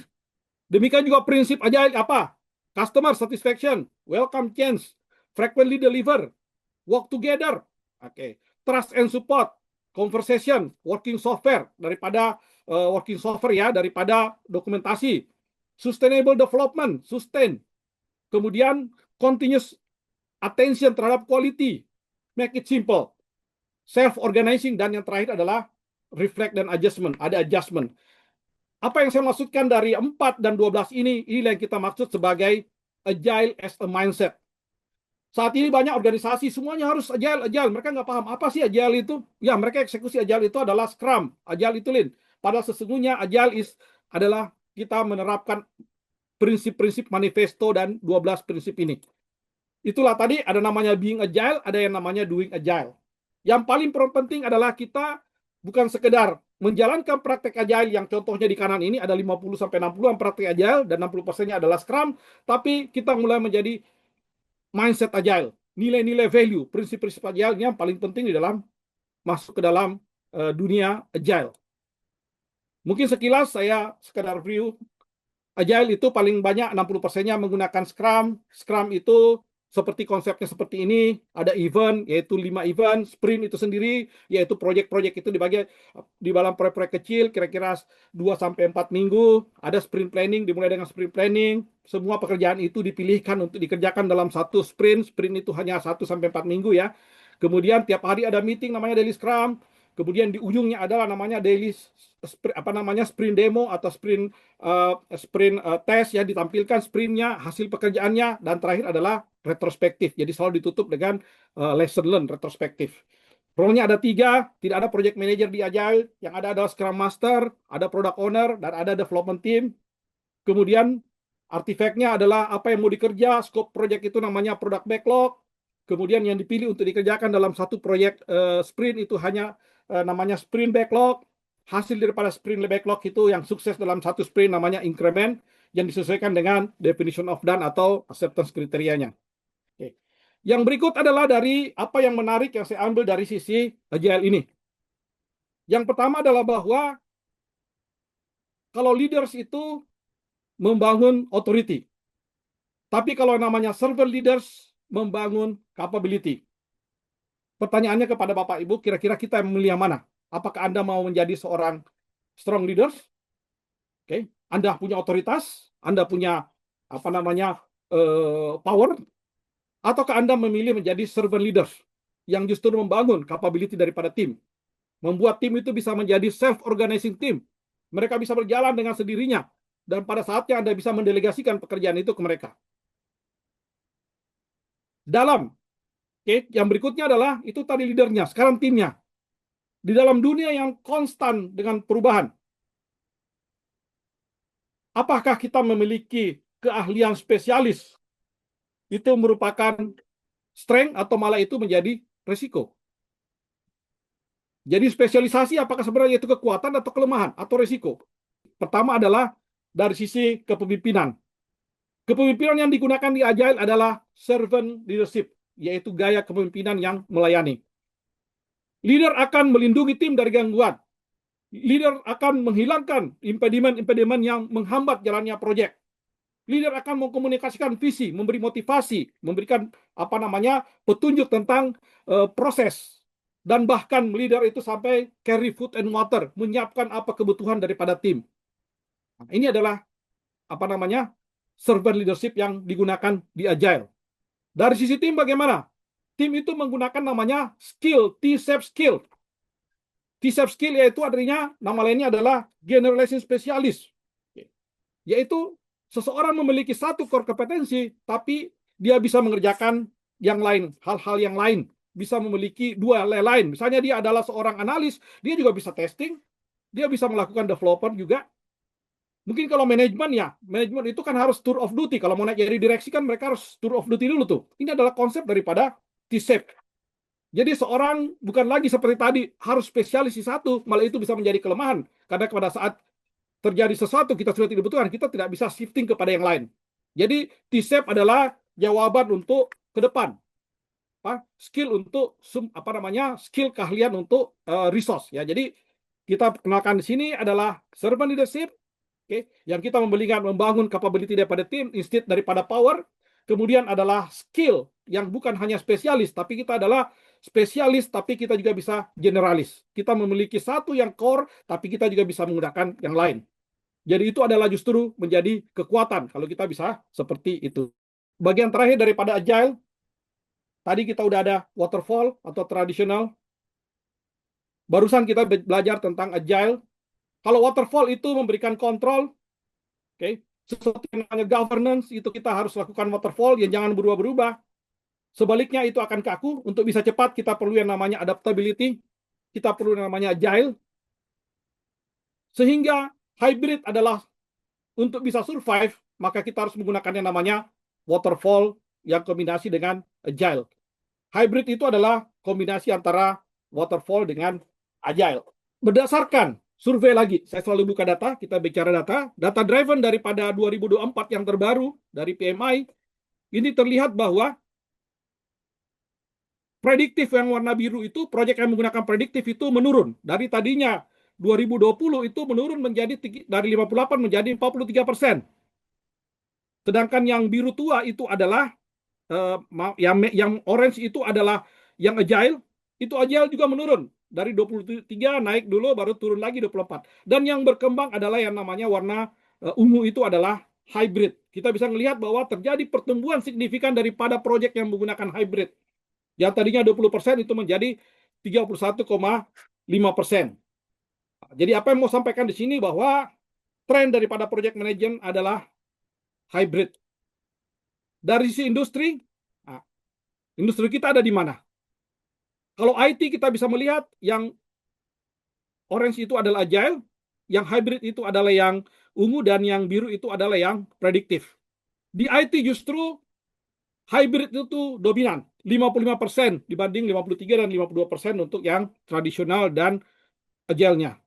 Demikian juga prinsip Agile apa? Customer satisfaction, welcome change, frequently deliver, work together, trust and support, conversation, working software daripada daripada dokumentasi, sustainable development, sustain, kemudian continuous attention terhadap quality, make it simple, self-organizing, dan yang terakhir adalah reflect dan adjustment, ada adjustment. Apa yang saya maksudkan dari 4 dan 12 ini yang kita maksud sebagai agile as a mindset. Saat ini banyak organisasi semuanya harus agile. Mereka nggak paham apa sih agile itu. Ya, mereka eksekusi agile itu adalah Scrum, agile itu Lean. Padahal sesungguhnya agile adalah kita menerapkan prinsip-prinsip manifesto dan 12 prinsip ini. Itulah tadi ada namanya being agile, ada yang namanya doing agile. Yang paling penting adalah kita bukan sekedar menjalankan praktek agile yang contohnya di kanan ini ada 50-60 praktek agile dan 60%-nya adalah Scrum, tapi kita mulai menjadi mindset agile, nilai-nilai value, prinsip-prinsip agile yang paling penting di dalam masuk ke dalam dunia agile. Mungkin sekilas saya sekedar review. Agile itu paling banyak 60%-nya menggunakan Scrum. Scrum itu seperti konsepnya seperti ini, ada event, yaitu 5 event, sprint itu sendiri, yaitu proyek-proyek itu dibagi di dalam proyek-proyek kecil, kira-kira 2 sampai 4 minggu, ada sprint planning, dimulai dengan sprint planning, semua pekerjaan itu dipilihkan untuk dikerjakan dalam satu sprint, sprint itu hanya 1 sampai 4 minggu ya. Kemudian tiap hari ada meeting namanya daily scrum, kemudian di ujungnya adalah namanya daily sprint demo atau sprint test ya, ditampilkan sprintnya, hasil pekerjaannya, dan terakhir adalah retrospektif. Jadi selalu ditutup dengan lesson learn retrospektif. Role-nya ada 3, tidak ada project manager di Agile, yang ada adalah Scrum Master, ada Product Owner, dan ada development team. Kemudian artifaknya adalah apa yang mau dikerja, scope project itu namanya product backlog. Kemudian yang dipilih untuk dikerjakan dalam satu proyek sprint itu hanya namanya sprint backlog. Hasil daripada sprint backlog itu yang sukses dalam satu sprint namanya increment, yang disesuaikan dengan definition of done atau acceptance kriterianya. Oke. Yang berikut adalah dari apa yang menarik yang saya ambil dari sisi Agile ini. Yang pertama adalah bahwa kalau leaders itu membangun authority. Tapi kalau namanya servant leaders membangun capability. Pertanyaannya kepada Bapak Ibu, kira-kira kita memilih yang mana? Apakah Anda mau menjadi seorang strong leaders? Oke, Anda punya otoritas, Anda punya apa namanya power, ataukah Anda memilih menjadi servant leaders yang justru membangun capability daripada tim, membuat tim itu bisa menjadi self-organizing team. Mereka bisa berjalan dengan sendirinya, dan pada saatnya Anda bisa mendelegasikan pekerjaan itu ke mereka. Yang berikutnya adalah itu tadi leadernya, sekarang timnya. Di dalam dunia yang konstan dengan perubahan, apakah kita memiliki keahlian spesialis? Itu merupakan strength atau malah itu menjadi risiko. Jadi spesialisasi apakah sebenarnya itu kekuatan atau kelemahan atau risiko? Pertama adalah dari sisi kepemimpinan. Kepemimpinan yang digunakan di Agile adalah servant leadership, yaitu gaya kepemimpinan yang melayani. Leader akan melindungi tim dari gangguan. Leader akan menghilangkan impediment-impediment yang menghambat jalannya proyek. Leader akan mengkomunikasikan visi, memberi motivasi, memberikan petunjuk tentang proses, dan bahkan leader itu sampai carry food and water, menyiapkan apa kebutuhan daripada tim. Nah, ini adalah servant leadership yang digunakan di Agile. Dari sisi tim bagaimana? Tim itu menggunakan namanya skill, T-shape skill. T-shape skill yaitu artinya nama lainnya adalah generalization specialist. Yaitu seseorang memiliki satu core kompetensi, tapi dia bisa mengerjakan yang lain, hal-hal yang lain. Bisa memiliki dua lain. Misalnya dia adalah seorang analis, dia juga bisa testing, dia bisa melakukan developer juga. Mungkin kalau manajemen itu kan harus tour of duty. Kalau mau naik jadi direksi kan mereka harus tour of duty dulu tuh. Ini adalah konsep daripada T-shape. Jadi seorang bukan lagi seperti tadi harus spesialis di satu, malah itu bisa menjadi kelemahan. Karena pada saat terjadi sesuatu kita sudah tidak butuhkan, kita tidak bisa shifting kepada yang lain. Jadi T-shape adalah jawaban untuk ke depan. Skill untuk skill keahlian untuk resource ya. Jadi kita kenalkan di sini adalah servant leadership. Yang kita membangun capability daripada tim instead daripada power. Kemudian adalah skill yang bukan hanya spesialis, tapi kita adalah spesialis, tapi kita juga bisa generalis. Kita memiliki satu yang core, tapi kita juga bisa menggunakan yang lain. Jadi itu adalah justru menjadi kekuatan kalau kita bisa seperti itu. Bagian terakhir daripada Agile, tadi kita udah ada waterfall atau tradisional. Barusan kita belajar tentang Agile. Kalau waterfall itu memberikan kontrol, sesuatu yang namanya governance, itu kita harus lakukan waterfall yang jangan berubah-berubah. Sebaliknya itu akan kaku. Untuk bisa cepat kita perlu yang namanya adaptability, kita perlu yang namanya Agile. Sehingga hybrid adalah untuk bisa survive, maka kita harus menggunakan yang namanya waterfall yang kombinasi dengan Agile. Hybrid itu adalah kombinasi antara waterfall dengan Agile. Berdasarkan survei lagi, saya selalu buka data, kita bicara data driven daripada 2024 yang terbaru dari PMI, ini terlihat bahwa prediktif yang warna biru itu, proyek yang menggunakan prediktif itu menurun. Dari tadinya 2020 itu menurun menjadi dari 58 menjadi 43%. Sedangkan yang biru tua itu adalah yang orange itu adalah yang agile, itu agile juga menurun. Dari 23 naik dulu baru turun lagi 24. Dan yang berkembang adalah yang namanya warna ungu itu adalah hybrid. Kita bisa melihat bahwa terjadi pertumbuhan signifikan daripada proyek yang menggunakan hybrid. Yang tadinya 20% itu menjadi 31,5%. Jadi apa yang mau sampaikan di sini bahwa tren daripada project management adalah hybrid. Dari sisi industri, nah, industri kita ada di mana? Kalau IT kita bisa melihat yang orange itu adalah agile, yang hybrid itu adalah yang ungu, dan yang biru itu adalah yang prediktif. Di IT justru hybrid itu dominan, 55% dibanding 53 dan 52% untuk yang tradisional dan agile-nya.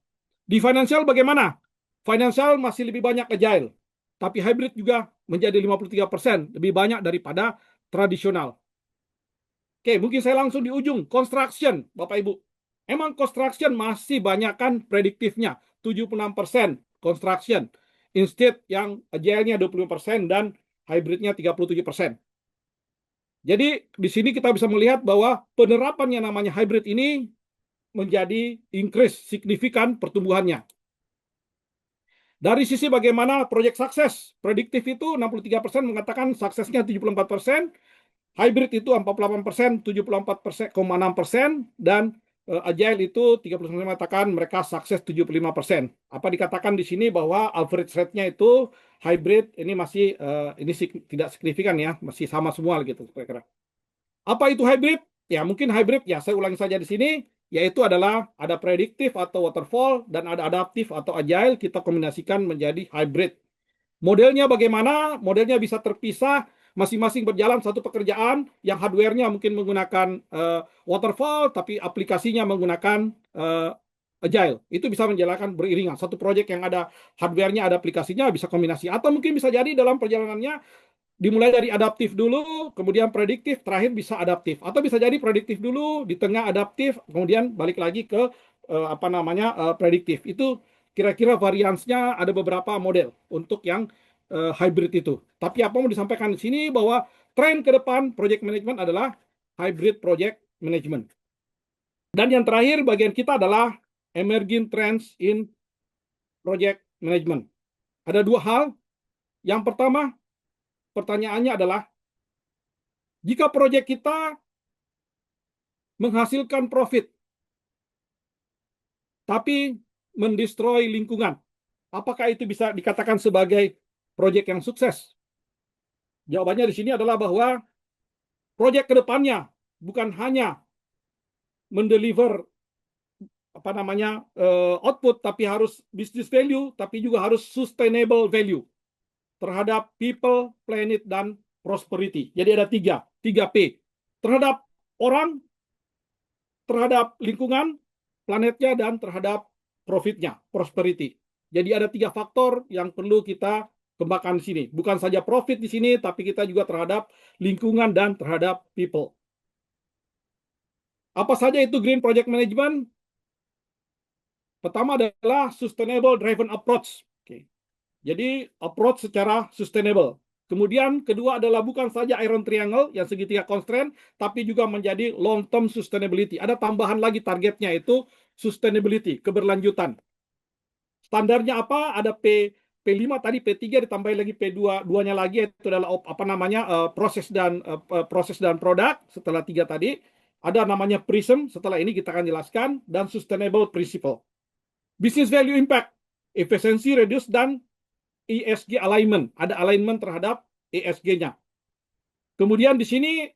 Di financial bagaimana? Financial masih lebih banyak agile, tapi hybrid juga menjadi 53%, lebih banyak daripada tradisional. Oke, mungkin saya langsung di ujung, construction, Bapak Ibu. Emang construction masih banyakkan prediktifnya, 76% construction. Instead yang agile-nya 25% dan hybridnya 37%. Jadi di sini kita bisa melihat bahwa penerapan yang namanya hybrid ini menjadi increase signifikan pertumbuhannya. Dari sisi bagaimana proyek sukses, prediktif itu 63% mengatakan suksesnya 74%, hybrid itu 48%, 74,6%, dan agile itu 30% mengatakan mereka sukses 75%. Apa dikatakan di sini bahwa average rate-nya itu hybrid ini masih ini tidak signifikan ya, masih sama semua gitu kira-kira. Apa itu hybrid? Ya mungkin hybrid ya saya ulangi saja di sini, yaitu adalah ada prediktif atau waterfall dan ada adaptif atau agile, kita kombinasikan menjadi hybrid. Modelnya bagaimana? Modelnya bisa terpisah, masing-masing berjalan satu pekerjaan, yang hardware-nya mungkin menggunakan waterfall, tapi aplikasinya menggunakan agile. Itu bisa menjalankan beriringan. Satu proyek yang ada hardware-nya, ada aplikasinya, bisa kombinasi. Atau mungkin bisa jadi dalam perjalanannya dimulai dari adaptif dulu, kemudian prediktif, terakhir bisa adaptif. Atau bisa jadi prediktif dulu, di tengah adaptif, kemudian balik lagi ke prediktif. Itu kira-kira variansnya ada beberapa model untuk yang hybrid itu. Tapi apa mau disampaikan di sini bahwa tren ke depan project management adalah hybrid project management. Dan yang terakhir bagian kita adalah emerging trends in project management. Ada dua hal. Yang pertama, pertanyaannya adalah jika proyek kita menghasilkan profit, tapi mendestroy lingkungan, apakah itu bisa dikatakan sebagai proyek yang sukses? Jawabannya di sini adalah bahwa proyek kedepannya bukan hanya mendeliver output, tapi harus business value, tapi juga harus sustainable value terhadap people, planet, dan prosperity. Jadi ada tiga P. Terhadap orang, terhadap lingkungan, planetnya, dan terhadap profitnya, prosperity. Jadi ada tiga faktor yang perlu kita kembangkan di sini. Bukan saja profit di sini, tapi kita juga terhadap lingkungan dan terhadap people. Apa saja itu green project management? Pertama adalah sustainable driven approach. Jadi approach secara sustainable. Kemudian kedua adalah bukan saja iron triangle yang segitiga constraint, tapi juga menjadi long term sustainability. Ada tambahan lagi targetnya itu sustainability, keberlanjutan. Standarnya apa? Ada P5 tadi, P3 ditambah lagi P2, duanya lagi itu adalah proses dan produk setelah tiga tadi. Ada namanya PRISM, setelah ini kita akan jelaskan, dan sustainable principle. Business value impact, efisiensi, reduce, dan ESG alignment, ada alignment terhadap ESG-nya. Kemudian di sini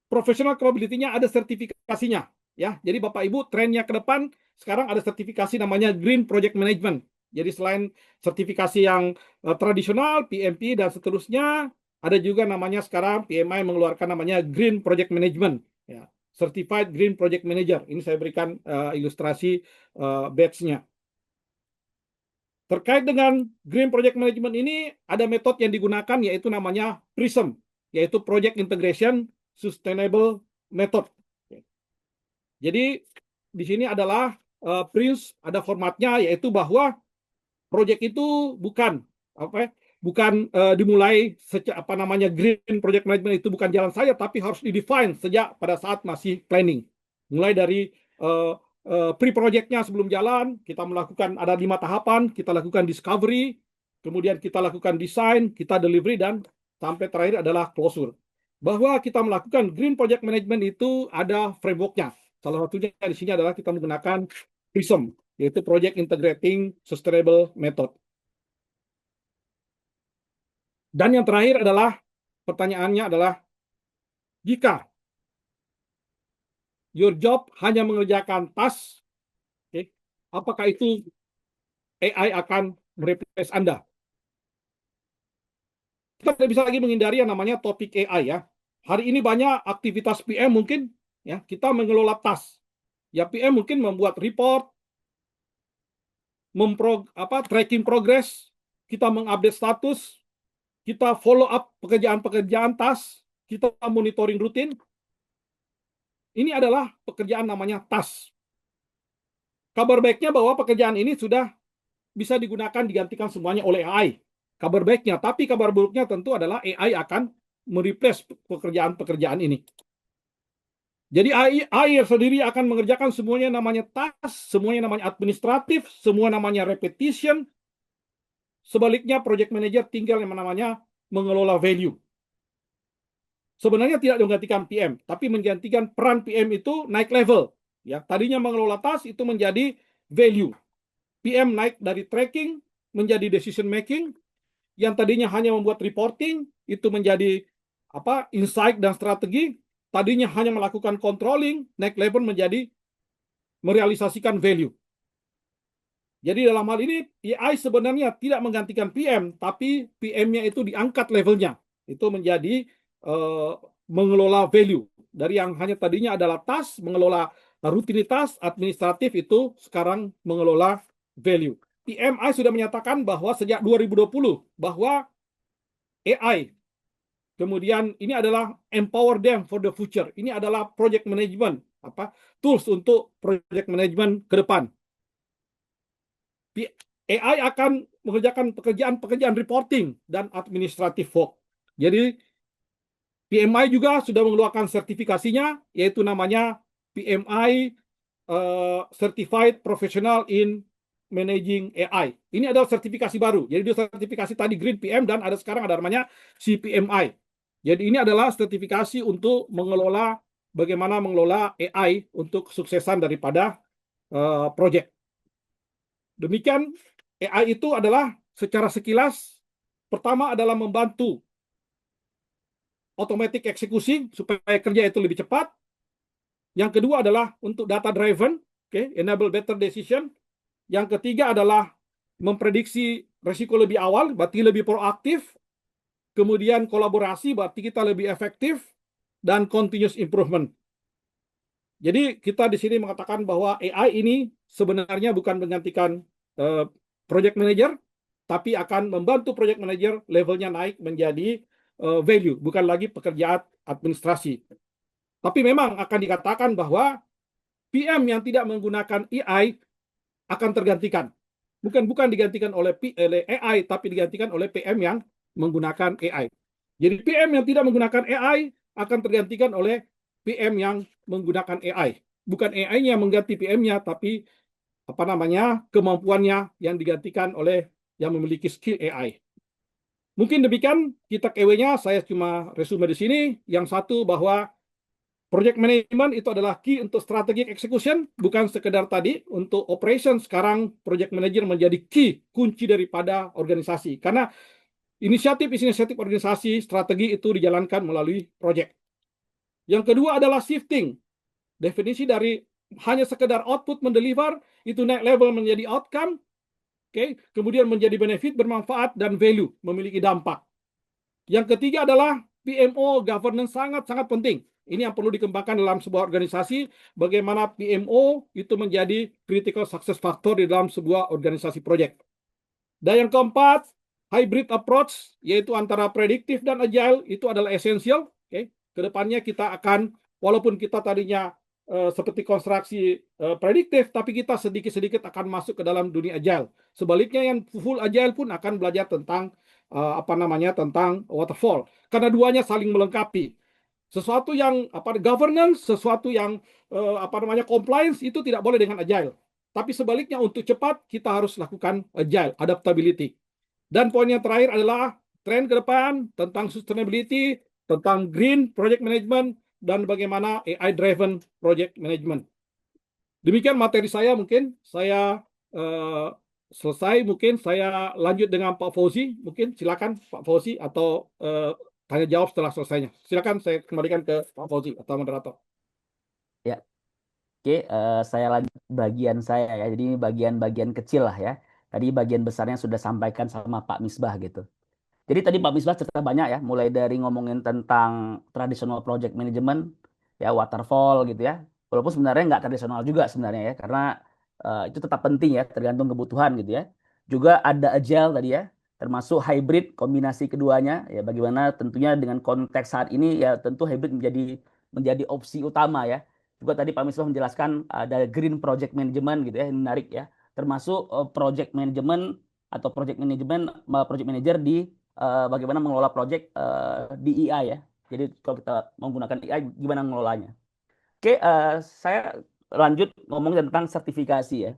professional capability-nya ada sertifikasinya, ya. Jadi Bapak Ibu, trennya ke depan sekarang ada sertifikasi namanya Green Project Management. Jadi selain sertifikasi yang tradisional, PMP dan seterusnya, ada juga namanya sekarang PMI mengeluarkan namanya Green Project Management, ya. Certified Green Project Manager. Ini saya berikan ilustrasi badge-nya. Terkait dengan Green Project Management ini, ada metode yang digunakan yaitu namanya PRISM, yaitu Project Integration Sustainable Method. Jadi di sini adalah PRISM, ada formatnya yaitu bahwa proyek itu bukan bukan dimulai green project management itu bukan jalan saya, tapi harus didefine sejak pada saat masih planning. Mulai dari pre-projectnya sebelum jalan, kita melakukan ada 5 tahapan, kita lakukan discovery, kemudian kita lakukan design, kita delivery, dan sampai terakhir adalah closure. Bahwa kita melakukan green project management itu ada frameworknya. Salah satunya di sini adalah kita menggunakan PRISM, yaitu Project Integrating Sustainable Method. Dan yang terakhir adalah, pertanyaannya adalah, jika your job hanya mengerjakan task, apakah itu AI akan mereplace Anda? Kita tidak bisa lagi menghindari yang namanya topik AI ya. Hari ini banyak aktivitas PM mungkin, ya kita mengelola task. Ya PM mungkin membuat report, tracking progress, kita mengupdate status, kita follow up pekerjaan-pekerjaan task, kita monitoring rutin. Ini adalah pekerjaan namanya task. Kabar baiknya bahwa pekerjaan ini sudah bisa digunakan digantikan semuanya oleh AI. Kabar baiknya, tapi kabar buruknya tentu adalah AI akan mereplace pekerjaan-pekerjaan ini. Jadi AI sendiri akan mengerjakan semuanya namanya task, semuanya namanya administratif, semua namanya repetition. Sebaliknya project manager tinggal yang namanya mengelola value. Sebenarnya tidak menggantikan PM, tapi menggantikan peran PM itu naik level. Ya, tadinya mengelola task itu menjadi value. PM naik dari tracking menjadi decision making. Yang tadinya hanya membuat reporting itu menjadi insight dan strategi. Tadinya hanya melakukan controlling, naik level menjadi merealisasikan value. Jadi dalam hal ini AI sebenarnya tidak menggantikan PM, tapi PM-nya itu diangkat levelnya. Itu menjadi mengelola value. Dari yang hanya tadinya adalah task, mengelola rutinitas, administratif, itu sekarang mengelola value. PMI sudah menyatakan bahwa sejak 2020 bahwa AI, kemudian ini adalah empower them for the future. Ini adalah project management, tools untuk project management ke depan. AI akan mengerjakan pekerjaan-pekerjaan reporting dan administrative work. Jadi PMI juga sudah mengeluarkan sertifikasinya, yaitu namanya PMI Certified Professional in Managing AI. Ini adalah sertifikasi baru. Jadi dia sertifikasi tadi Green PM dan ada sekarang ada namanya CPMI. Jadi ini adalah sertifikasi untuk mengelola, bagaimana mengelola AI untuk kesuksesan daripada project. Demikian AI itu adalah secara sekilas, pertama adalah membantu automatic eksekusi supaya kerja itu lebih cepat. Yang kedua adalah untuk data driven, enable better decision. Yang ketiga adalah memprediksi risiko lebih awal, berarti lebih proaktif. Kemudian kolaborasi, berarti kita lebih efektif, dan continuous improvement. Jadi kita di sini mengatakan bahwa AI ini sebenarnya bukan menggantikan project manager, tapi akan membantu project manager levelnya naik menjadi value, bukan lagi pekerjaan administrasi. Tapi memang akan dikatakan bahwa PM yang tidak menggunakan AI akan tergantikan. Bukan digantikan oleh AI, tapi digantikan oleh PM yang menggunakan AI. Jadi PM yang tidak menggunakan AI akan tergantikan oleh PM yang menggunakan AI. Bukan AI-nya yang mengganti PM-nya, tapi kemampuannya yang digantikan oleh yang memiliki skill AI. Mungkin demikian kita KW-nya, saya cuma resume di sini. Yang satu bahwa project management itu adalah key untuk strategic execution, bukan sekedar tadi untuk operation. Sekarang project manager menjadi key, kunci daripada organisasi. Karena inisiatif organisasi, strategi itu dijalankan melalui project. Yang kedua adalah shifting. Definisi dari hanya sekedar output mendeliver, itu naik level menjadi outcome, kemudian menjadi benefit, bermanfaat, dan value, memiliki dampak. Yang ketiga adalah PMO governance sangat-sangat penting. Ini yang perlu dikembangkan dalam sebuah organisasi, bagaimana PMO itu menjadi critical success factor di dalam sebuah organisasi project. Dan yang keempat, hybrid approach, yaitu antara prediktif dan agile, itu adalah esensial. Kedepannya kita akan, walaupun kita tadinya seperti konstruksi prediktif, tapi kita sedikit-sedikit akan masuk ke dalam dunia agile. Sebaliknya yang full agile pun akan belajar tentang apa namanya tentang waterfall. Karena duanya saling melengkapi. Sesuatu yang governance, sesuatu yang apa namanya compliance itu tidak boleh dengan agile. Tapi sebaliknya untuk cepat kita harus lakukan agile, adaptability. Dan poin yang terakhir adalah tren ke depan tentang sustainability, tentang green project management, dan bagaimana AI driven project management. Demikian materi saya, mungkin saya selesai, mungkin saya lanjut dengan Pak Fauzi. Mungkin silakan Pak Fauzi, atau tanya jawab setelah selesainya. Silakan saya kembalikan ke Pak Fauzi atau moderator. Ya, oke, saya lanjut bagian saya ya. Jadi ini bagian-bagian kecil lah ya. Tadi bagian besarnya sudah sampaikan sama Pak Misbah gitu. Jadi tadi Pak Misbah cerita banyak ya, mulai dari ngomongin tentang traditional project management, ya waterfall gitu ya. Walaupun sebenarnya nggak tradisional juga sebenarnya ya, karena itu tetap penting ya, tergantung kebutuhan gitu ya. Juga ada agile tadi ya, termasuk hybrid, kombinasi keduanya ya. Bagaimana tentunya dengan konteks saat ini ya, tentu hybrid menjadi menjadi opsi utama ya. Juga tadi Pak Misbah menjelaskan ada green project management gitu ya, yang menarik ya. Termasuk project management atau project manager di bagaimana mengelola project di IA ya. Jadi kalau kita menggunakan AI gimana mengelolanya. Oke, saya lanjut ngomong tentang sertifikasi ya.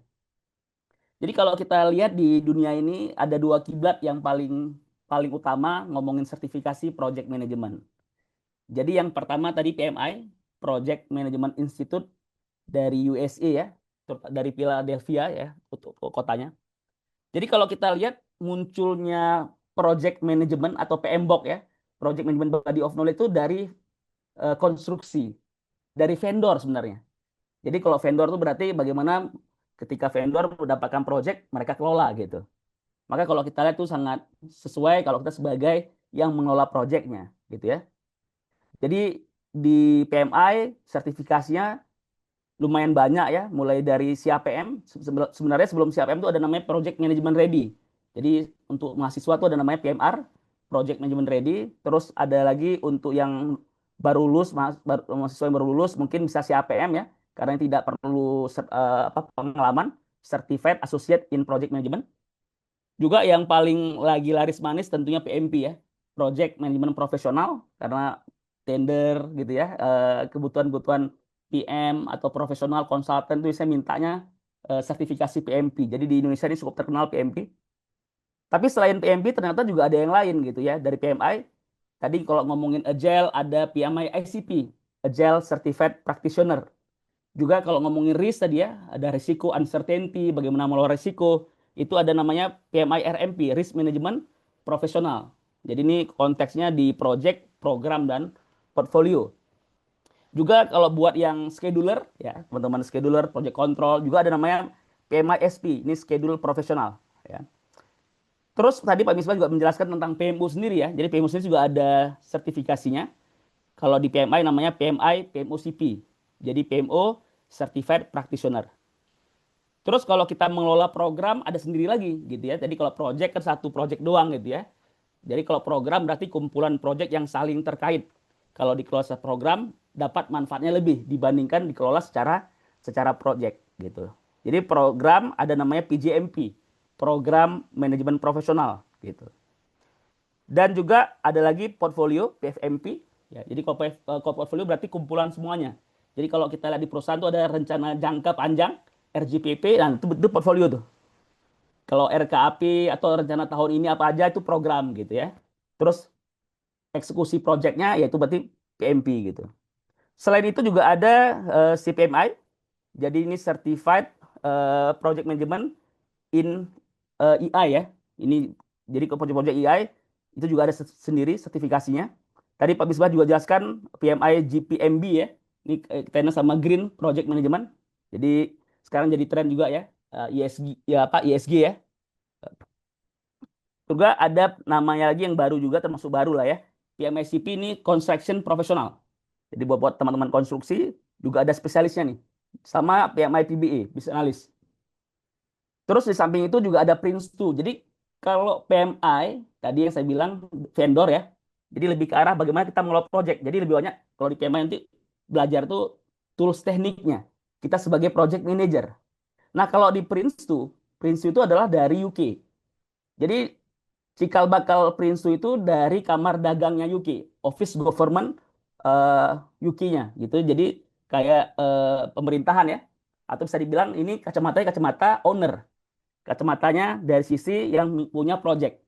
Jadi kalau kita lihat di dunia ini ada dua kiblat yang paling paling utama ngomongin sertifikasi project management. Jadi yang pertama tadi PMI, Project Management Institute dari USA ya, dari Philadelphia ya, untuk kotanya. Jadi kalau kita lihat munculnya project management atau PMBOK ya, project management body of knowledge itu dari konstruksi, dari vendor sebenarnya. Jadi kalau vendor itu berarti bagaimana ketika vendor mendapatkan project mereka kelola gitu. Maka kalau kita lihat itu sangat sesuai kalau kita sebagai yang mengelola projectnya gitu ya. Jadi di PMI sertifikasinya lumayan banyak ya, mulai dari CAPM. Sebenarnya sebelum CAPM itu ada namanya Project Management Ready. Jadi untuk mahasiswa itu ada namanya PMR, Project Management Ready. Terus ada lagi untuk yang baru lulus, mahasiswa yang baru lulus mungkin bisa CAPM ya, karena tidak perlu pengalaman, Certified Associate in Project Management. Juga yang paling lagi laris manis tentunya PMP ya, Project Management Profesional, karena tender gitu ya, kebutuhan-kebutuhan PM atau profesional konsultan itu saya mintanya sertifikasi PMP. Jadi di Indonesia ini cukup terkenal PMP. Tapi selain PMP ternyata juga ada yang lain gitu ya dari PMI. Tadi kalau ngomongin Agile ada PMI ICP, Agile Certified Practitioner. Juga kalau ngomongin risk tadi ya, ada risiko uncertainty, bagaimana mengelola risiko. Itu ada namanya PMI RMP, Risk Management Profesional. Jadi ini konteksnya di project, program, dan portfolio. Juga kalau buat yang scheduler, ya teman-teman scheduler, project control, juga ada namanya PMI SP, ini schedule profesional. Ya. Terus tadi Pak Misbah juga menjelaskan tentang PMU sendiri ya. Jadi PMU sendiri juga ada sertifikasinya. Kalau di PMI namanya PMI PMOCP. Jadi PMO Certified Practitioner. Terus kalau kita mengelola program ada sendiri lagi gitu ya. Jadi kalau project kan satu project doang gitu ya. Jadi kalau program berarti kumpulan project yang saling terkait. Kalau dikelola secara program dapat manfaatnya lebih dibandingkan dikelola secara project gitu. Jadi program ada namanya PJMP, Program Manajemen Profesional gitu. Dan juga ada lagi portfolio PFMP. Ya, jadi kalau portfolio berarti kumpulan semuanya. Jadi kalau kita lihat di perusahaan itu ada rencana jangka panjang RJPP, dan itu portfolio tuh. Kalau RKAP atau rencana tahun ini apa aja itu program gitu ya. Terus eksekusi proyeknya yaitu berarti PMP gitu. Selain itu juga ada CPMI. Jadi ini Certified Project Management in EI ya. Ini jadi ke proyek-proyek EI itu juga ada sendiri sertifikasinya. Tadi Pak Bisbah juga jelaskan PMI GPMB ya. Ini kaitannya sama Green Project Management. Jadi sekarang jadi tren juga ya, ESG ya Pak, ESG ya. Juga ada namanya lagi yang baru juga, termasuk baru lah ya. PMICP ini Construction Professional. Jadi buat teman-teman konstruksi juga ada spesialisnya nih. Sama PMI PBE, Business Analyst. Terus di samping itu juga ada Prince2. Jadi kalau PMI, tadi yang saya bilang vendor ya. Jadi lebih ke arah bagaimana kita mengelola project. Jadi lebih banyak kalau di PMI nanti belajar tuh tools tekniknya. Kita sebagai project manager. Nah kalau di Prince2 itu adalah dari UK. Jadi cikal bakal Prinsu itu dari kamar dagangnya Yuki, Office Government Yuki-nya gitu. Jadi kayak pemerintahan ya, atau bisa dibilang ini kacamatanya kacamata owner, kacamatanya dari sisi yang punya project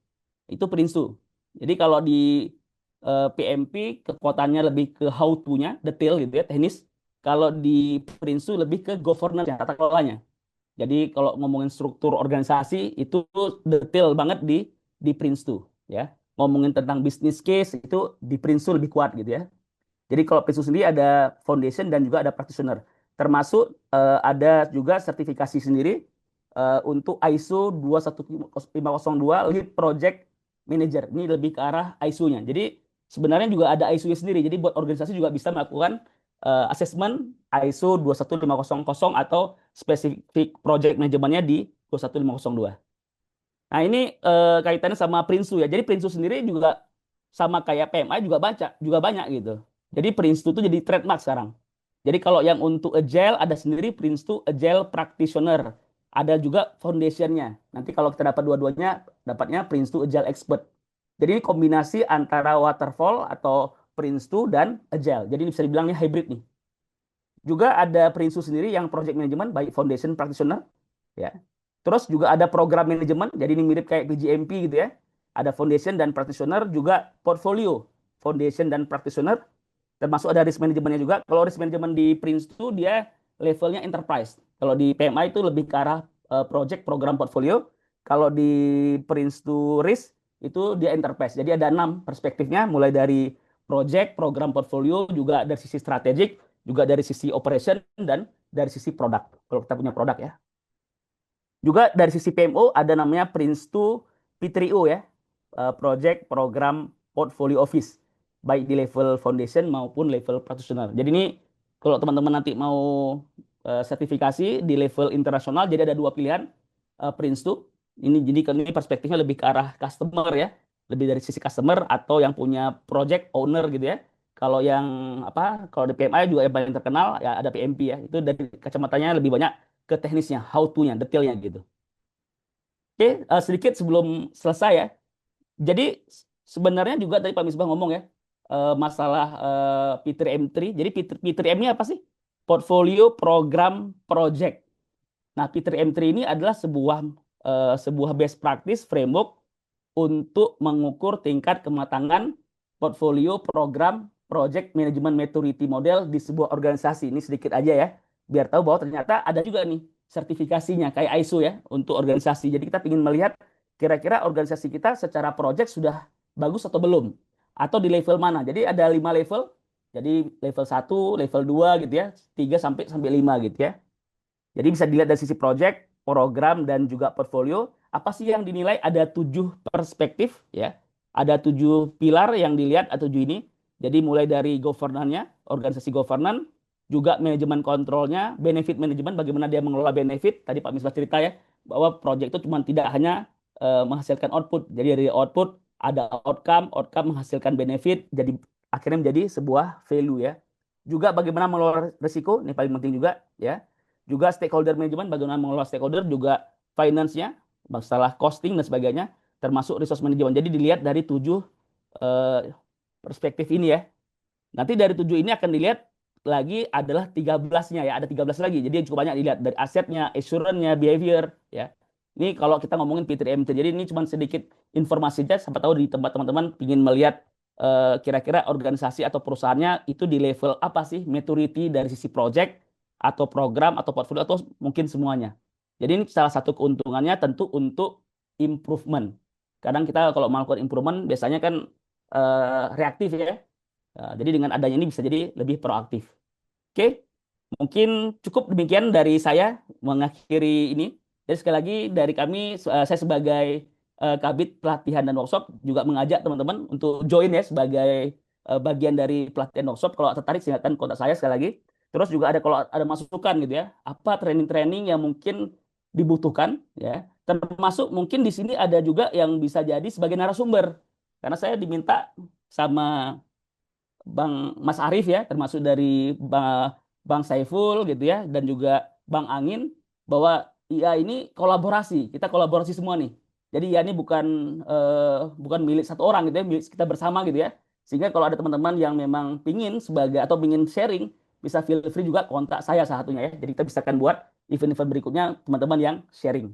itu Prinsu. Jadi kalau di PMP kekuatannya lebih ke how to-nya, detail gitu ya, teknis. Kalau di Prinsu lebih ke governance, tata kelolanya. Jadi kalau ngomongin struktur organisasi itu detail banget di Prince2 ya. Ngomongin tentang business case itu di Prince2 lebih kuat gitu ya. Jadi kalau Prince2 sendiri ada foundation dan juga ada practitioner. Termasuk ada juga sertifikasi sendiri untuk ISO 21502 Lead Project Manager. Ini lebih ke arah ISO-nya. Jadi sebenarnya juga ada ISO-nya sendiri. Jadi buat organisasi juga bisa melakukan assessment ISO 21500 atau spesifik project manajemennya di 21502. Nah, ini kaitannya sama Prinsu ya. Jadi Prinsu sendiri juga sama kayak PMI juga banyak gitu. Jadi Prinsu itu jadi trademark sekarang. Jadi kalau yang untuk Agile ada sendiri Prinsu Agile Practitioner. Ada juga foundationnya. Nanti kalau kita dapat dua-duanya, dapatnya Prinsu Agile Expert. Jadi ini kombinasi antara waterfall atau Prinsu dan Agile. Jadi bisa dibilang ini hybrid nih. Juga ada Prinsu sendiri yang project management baik foundation practitioner ya. Terus juga ada program manajemen, jadi ini mirip kayak PGMP gitu ya. Ada foundation dan practitioner, juga portfolio foundation dan practitioner, termasuk ada risk manajemennya juga. Kalau risk management di Prince itu dia levelnya enterprise. Kalau di PMI itu lebih ke arah project program portfolio. Kalau di Prince to risk itu dia enterprise. Jadi ada 6 perspektifnya, mulai dari project, program portfolio, juga dari sisi strategik, juga dari sisi operation, dan dari sisi produk. Kalau kita punya produk ya. Juga dari sisi PMO ada namanya Prince2 P3O ya, Project Program Portfolio Office, baik di level foundation maupun level practitioner. Jadi ini kalau teman-teman nanti mau sertifikasi di level internasional, jadi ada dua pilihan Prince2. Ini perspektifnya lebih ke arah customer ya, lebih dari sisi customer atau yang punya project owner gitu ya. Kalau yang apa? Kalau di PMI juga yang paling terkenal ya ada PMP ya. Itu dari kacamatanya lebih banyak ke teknisnya, how to-nya, detailnya gitu. Oke, sedikit sebelum selesai ya. Jadi sebenarnya juga tadi Pak Misbah ngomong ya, masalah P3M3. Jadi P3M ini apa sih? Portfolio Program Project. Nah, P3M3 ini adalah sebuah best practice framework untuk mengukur tingkat kematangan portfolio program project management maturity model di sebuah organisasi. Ini sedikit aja ya, biar tahu bahwa ternyata ada juga nih sertifikasinya kayak ISO ya untuk organisasi. Jadi kita ingin melihat kira-kira organisasi kita secara project sudah bagus atau belum, atau di level mana. Jadi ada 5 level. Jadi level 1, level 2 gitu ya, 3 sampai 5 gitu ya. Jadi bisa dilihat dari sisi project, program, dan juga portfolio. Apa sih yang dinilai? Ada 7 perspektif ya. Ada 7 pilar yang dilihat atau 7 ini. Jadi mulai dari governance-nya, organisasi governance, juga manajemen kontrolnya, benefit management, bagaimana dia mengelola benefit. Tadi Pak Misbah cerita ya, bahwa project itu cuma tidak hanya menghasilkan output. Jadi dari output ada outcome, outcome menghasilkan benefit, jadi akhirnya menjadi sebuah value ya. Juga bagaimana mengelola risiko, ini paling penting juga ya. Juga stakeholder management, bagaimana mengelola stakeholder, juga finance-nya, masalah costing dan sebagainya, termasuk resource management. Jadi dilihat dari 7 eh, perspektif ini ya. Nanti dari 7 ini akan dilihat lagi adalah 13-nya ya, ada 13 lagi. Jadi cukup banyak dilihat dari asetnya, assurance-nya, behavior ya. Ini kalau kita ngomongin P3MT. Jadi ini cuma sedikit informasi aja, sampai tahu di tempat teman-teman ingin melihat kira-kira organisasi atau perusahaannya itu di level apa sih maturity dari sisi project atau program atau portfolio atau mungkin semuanya. Jadi ini salah satu keuntungannya tentu untuk improvement. Kadang kita kalau melakukan improvement biasanya kan reaktif ya. Jadi dengan adanya ini bisa jadi lebih proaktif. Oke, mungkin cukup demikian dari saya mengakhiri ini. Jadi sekali lagi dari kami, saya sebagai Kabid Pelatihan dan Workshop juga mengajak teman-teman untuk join ya sebagai bagian dari pelatihan workshop. Kalau tertarik silakan kontak saya sekali lagi. Terus juga ada kalau ada masukan gitu ya, apa training-training yang mungkin dibutuhkan ya. Termasuk mungkin di sini ada juga yang bisa jadi sebagai narasumber. Karena saya diminta sama Bang Mas Arief ya, termasuk dari Bang Saiful gitu ya, dan juga Bang Angin, bahwa IA ini kolaborasi, kita kolaborasi semua nih. Jadi ya ini bukan milik satu orang gitu ya, milik kita bersama gitu ya. Sehingga kalau ada teman-teman yang memang pingin sebagai atau pingin sharing, bisa feel free juga kontak saya salah satunya ya. Jadi kita bisa akan buat event-event berikutnya teman-teman yang sharing.